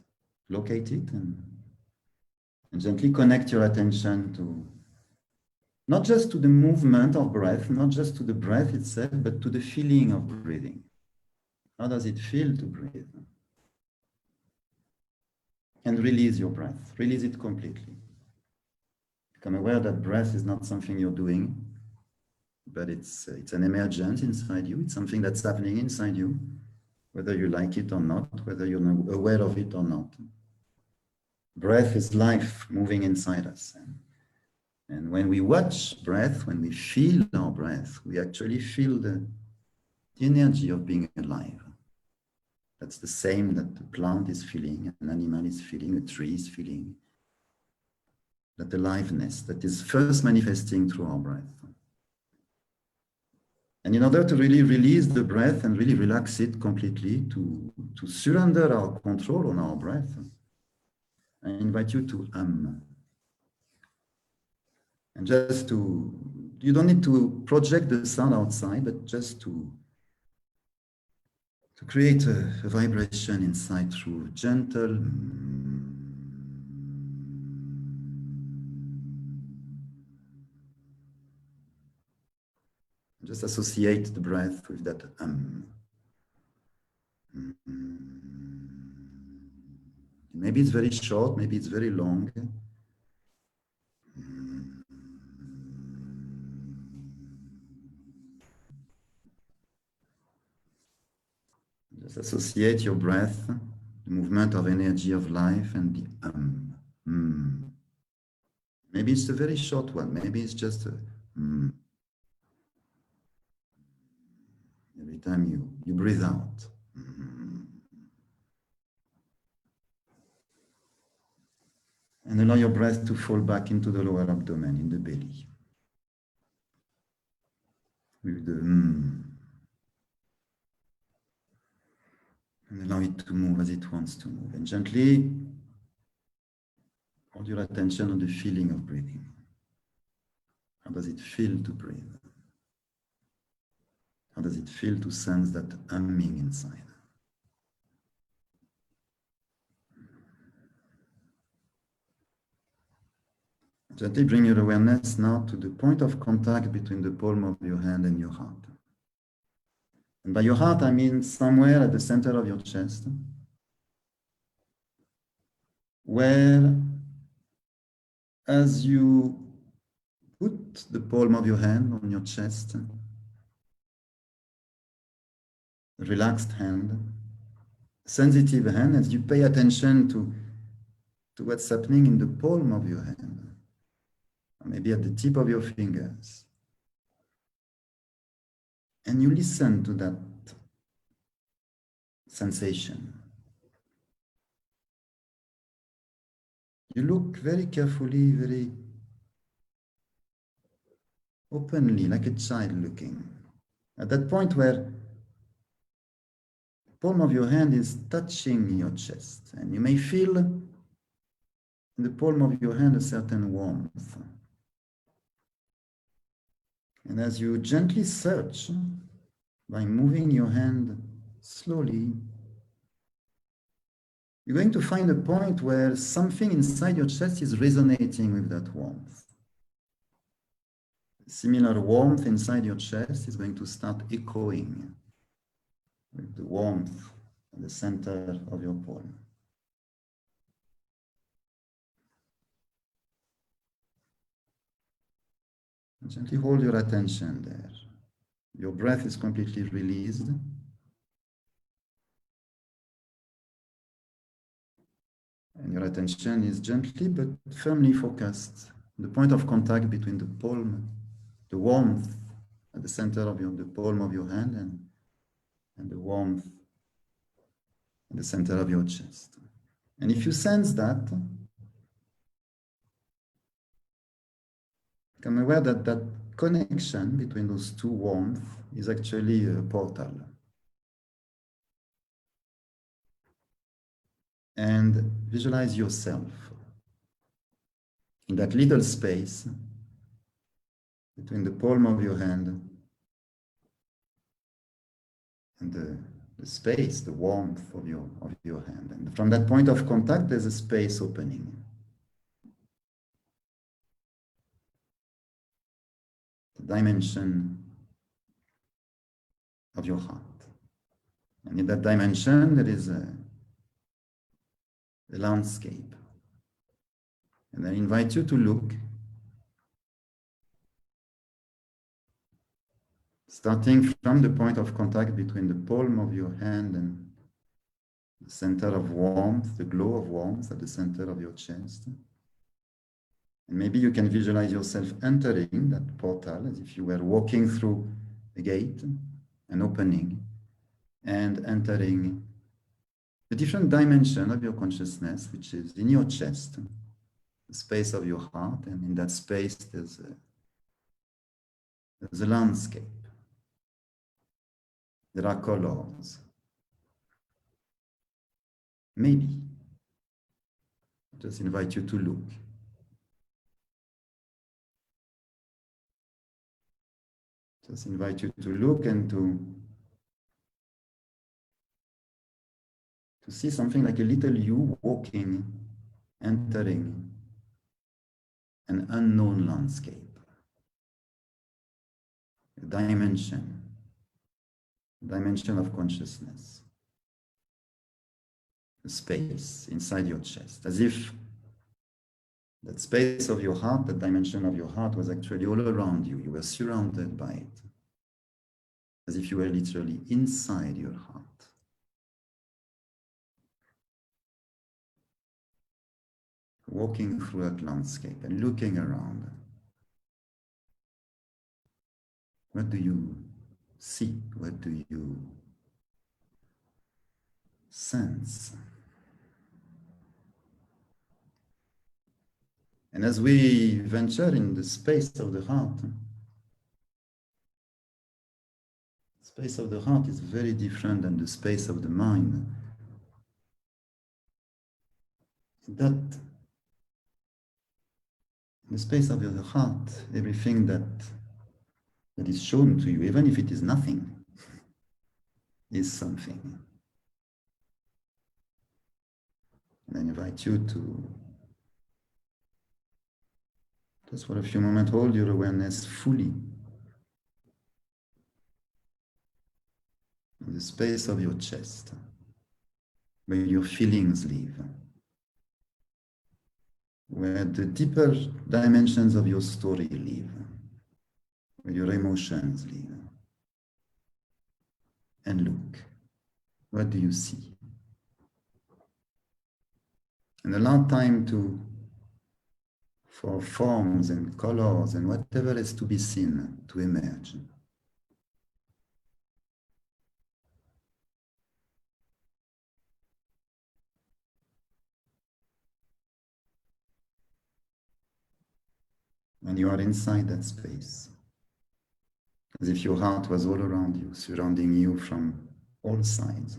locate it and gently connect your attention to, not just to the movement of breath, not just to the breath itself, but to the feeling of breathing. How does it feel to breathe? And release your breath, release it completely. Become aware that breath is not something you're doing, but it's an emergence inside you. It's something that's happening inside you, whether you like it or not, whether you're aware of it or not. Breath is life moving inside us. And when we watch breath, when we feel our breath, we actually feel the energy of being alive. That's the same that the plant is feeling, an animal is feeling, a tree is feeling. That aliveness that is first manifesting through our breath. And in order to really release the breath and really relax it completely, to surrender our control on our breath, I invite you to hum. And just you don't need to project the sound outside, but just to create a vibration inside through gentle. Just associate the breath with that Maybe it's very short, maybe it's very long. Just associate your breath, the movement of energy of life, and the Maybe it's a very short one, maybe it's just a Every time you breathe out. And allow your breath to fall back into the lower abdomen, in the belly. With the And allow it to move as it wants to move. And gently hold your attention on the feeling of breathing. How does it feel to breathe? How does it feel to sense that humming inside? Gently bring your awareness now to the point of contact between the palm of your hand and your heart. And by your heart, I mean somewhere at the center of your chest, where as you put the palm of your hand on your chest, a relaxed hand, sensitive hand, as you pay attention to what's happening in the palm of your hand, or maybe at the tip of your fingers. And you listen to that sensation. You look very carefully, very openly, like a child looking. At that point where the palm of your hand is touching your chest, and you may feel in the palm of your hand a certain warmth. And as you gently search by moving your hand slowly, you're going to find a point where something inside your chest is resonating with that warmth. A similar warmth inside your chest is going to start echoing with the warmth at the center of your palm. And gently hold your attention there. Your breath is completely released. And your attention is gently but firmly focused on the point of contact between the palm, the warmth at the center of the palm of your hand and the warmth at the center of your chest. And if you sense that, become aware that that connection between those two warmths is actually a portal. And visualize yourself in that little space between the palm of your hand and the space, the warmth of your hand. And from that point of contact, there's a space opening. The dimension of your heart. And in that dimension, there is a landscape. And I invite you to look, starting from the point of contact between the palm of your hand and the center of warmth, the glow of warmth at the center of your chest. And maybe you can visualize yourself entering that portal as if you were walking through a gate, an opening, and entering a different dimension of your consciousness, which is in your chest, the space of your heart, and in that space there's a landscape. There are colors. Maybe. I just invite you to look. Just invite you to look and to see something like a little you walking, entering an unknown landscape, a dimension of consciousness, a space inside your chest, as if that space of your heart, that dimension of your heart was actually all around you. You were surrounded by it, as if you were literally inside your heart. Walking through that landscape and looking around. What do you see? What do you sense? And as we venture in the space of the heart, the space of the heart is very different than the space of the mind. That in the space of your heart, everything that is shown to you, even if it is nothing, is something. And I invite you to just for a few moments hold your awareness fully in the space of your chest, where your feelings live, where the deeper dimensions of your story live, where your emotions live. And look, what do you see? And allow time for forms and colors and whatever is to be seen to emerge. And you are inside that space, as if your heart was all around you, surrounding you from all sides.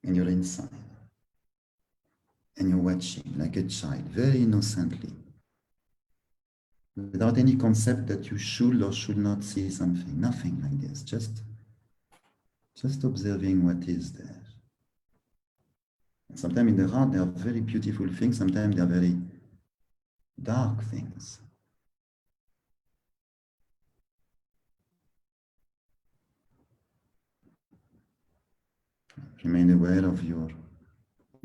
And you're inside. And you're watching like a child, very innocently, without any concept that you should or should not see something, nothing like this, just observing what is there. And sometimes in the heart, there are very beautiful things, sometimes they are very dark things. Remain aware of your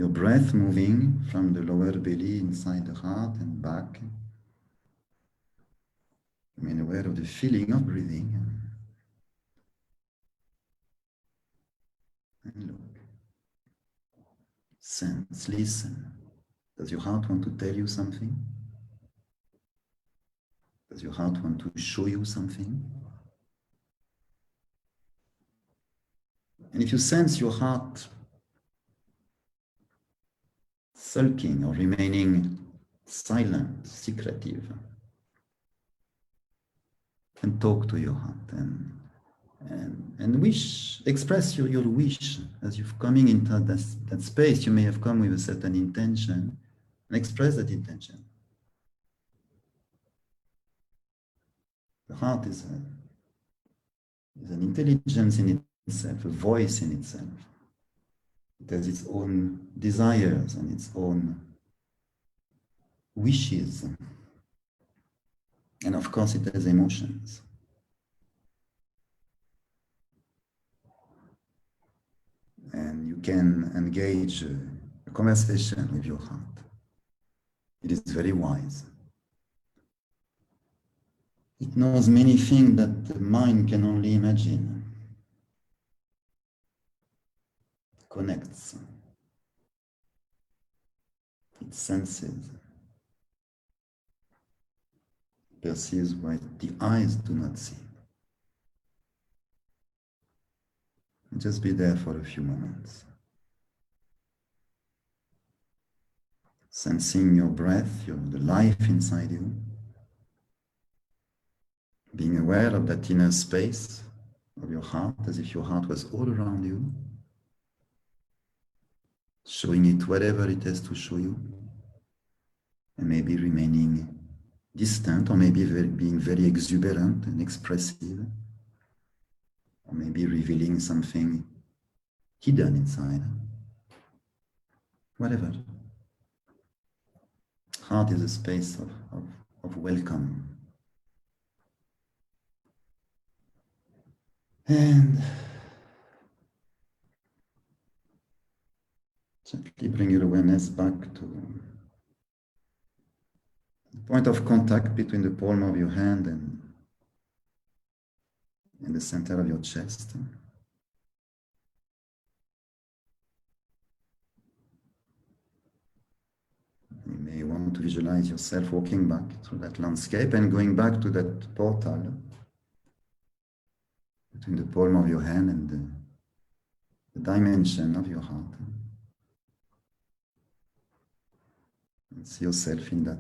breath moving from the lower belly inside the heart and back. Remain aware of the feeling of breathing. And look. Sense, listen. Does your heart want to tell you something? Does your heart want to show you something? And if you sense your heart sulking or remaining silent, secretive, and talk to your heart and wish, express your wish. As you're coming into that space, you may have come with a certain intention, and express that intention. The heart is an intelligence in itself, a voice in itself. It has its own desires and its own wishes. And of course, it has emotions. And you can engage a conversation with your heart. It is very wise. It knows many things that the mind can only imagine. It connects. It senses. It perceives what the eyes do not see. Just be there for a few moments. Sensing your breath, the life inside you. Being aware of that inner space of your heart, as if your heart was all around you. Showing it whatever it has to show you. And maybe remaining distant, or maybe being very exuberant and expressive. Or maybe revealing something hidden inside. Whatever. Heart is a space of welcome. And gently bring your awareness back to the point of contact between the palm of your hand and the center of your chest. You may want to visualize yourself walking back through that landscape and going back to that portal between the palm of your hand and the dimension of your heart. And see yourself in that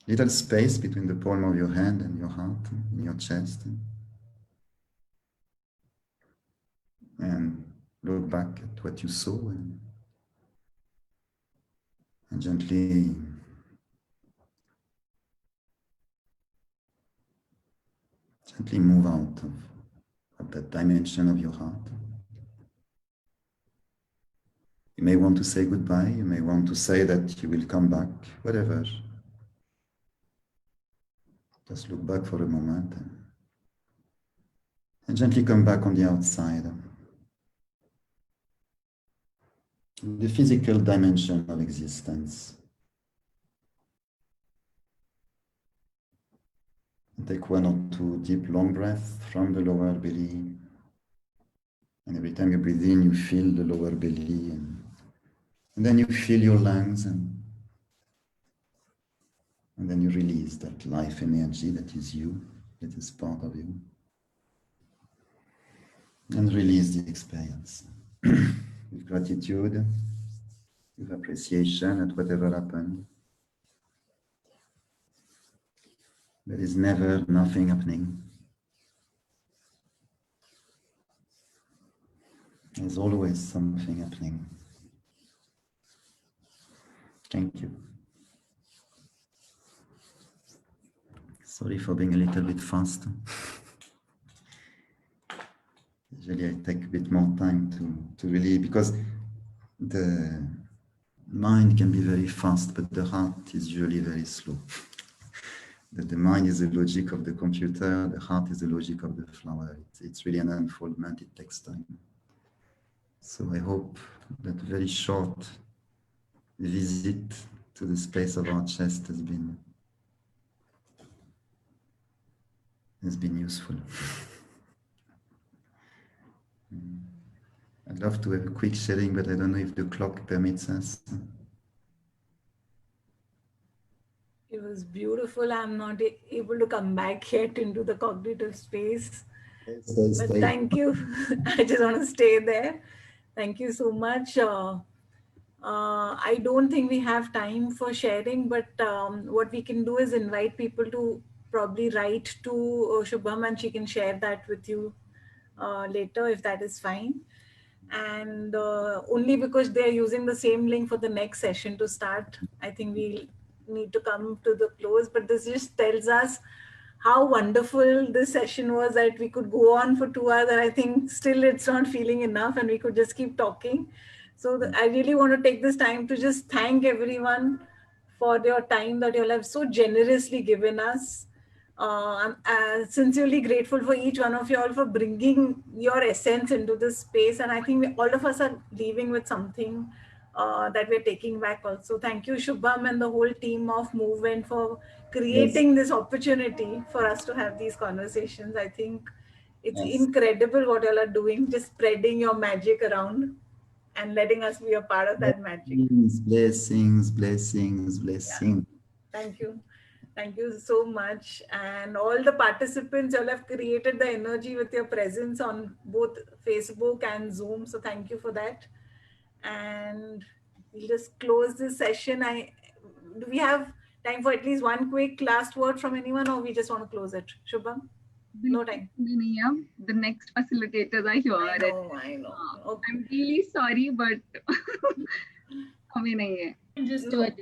little space between the palm of your hand and your heart, in your chest. And look back at what you saw and gently move out of that dimension of your heart. You may want to say goodbye, you may want to say that you will come back, whatever. Just look back for a moment and gently come back on the outside. The physical dimension of existence. Take one or two deep, long breaths from the lower belly. And every time you breathe in, you feel the lower belly. And then you feel your lungs. And then you release that life energy that is you, that is part of you. And release the experience. With gratitude, with appreciation at whatever happened. There is never nothing happening. There's always something happening. Thank you. Sorry for being a little bit fast. Usually I take a bit more time to really, because the mind can be very fast, but the heart is usually very slow. The mind is the logic of the computer, the heart is the logic of the flower. It's really an unfoldment, it takes time. So I hope that very short visit to the space of our chest has been useful. I'd love to have a quick sharing, but I don't know if the clock permits us. It was beautiful. I'm not able to come back yet into the cognitive space. But thank you. I just want to stay there. Thank you so much. I don't think we have time for sharing, but what we can do is invite people to probably write to Shubham, and she can share that with you later if that is fine. And only because they're using the same link for the next session to start, I think we need to come to the close. But this just tells us how wonderful this session was, that we could go on for 2 hours, and I think still it's not feeling enough and we could just keep talking. So I really want to take this time to just thank everyone for your time that you all have so generously given us. I'm sincerely grateful for each one of you all for bringing your essence into this space. And I think all of us are leaving with something that we're taking back also. Thank you, Shubham, and the whole team of Movement for creating this opportunity for us to have these conversations. I think it's incredible what you all are doing, just spreading your magic around and letting us be a part of that magic. Blessings, blessings, blessings. Yeah. Thank you. Thank you so much. And all the participants, you all have created the energy with your presence on both Facebook and Zoom. So thank you for that. And we'll just close this session. Do we have time for at least one quick last word from anyone, or we just want to close it? Shubham? No time. The next facilitators are here. I know. Okay. I'm really sorry, but Just do it.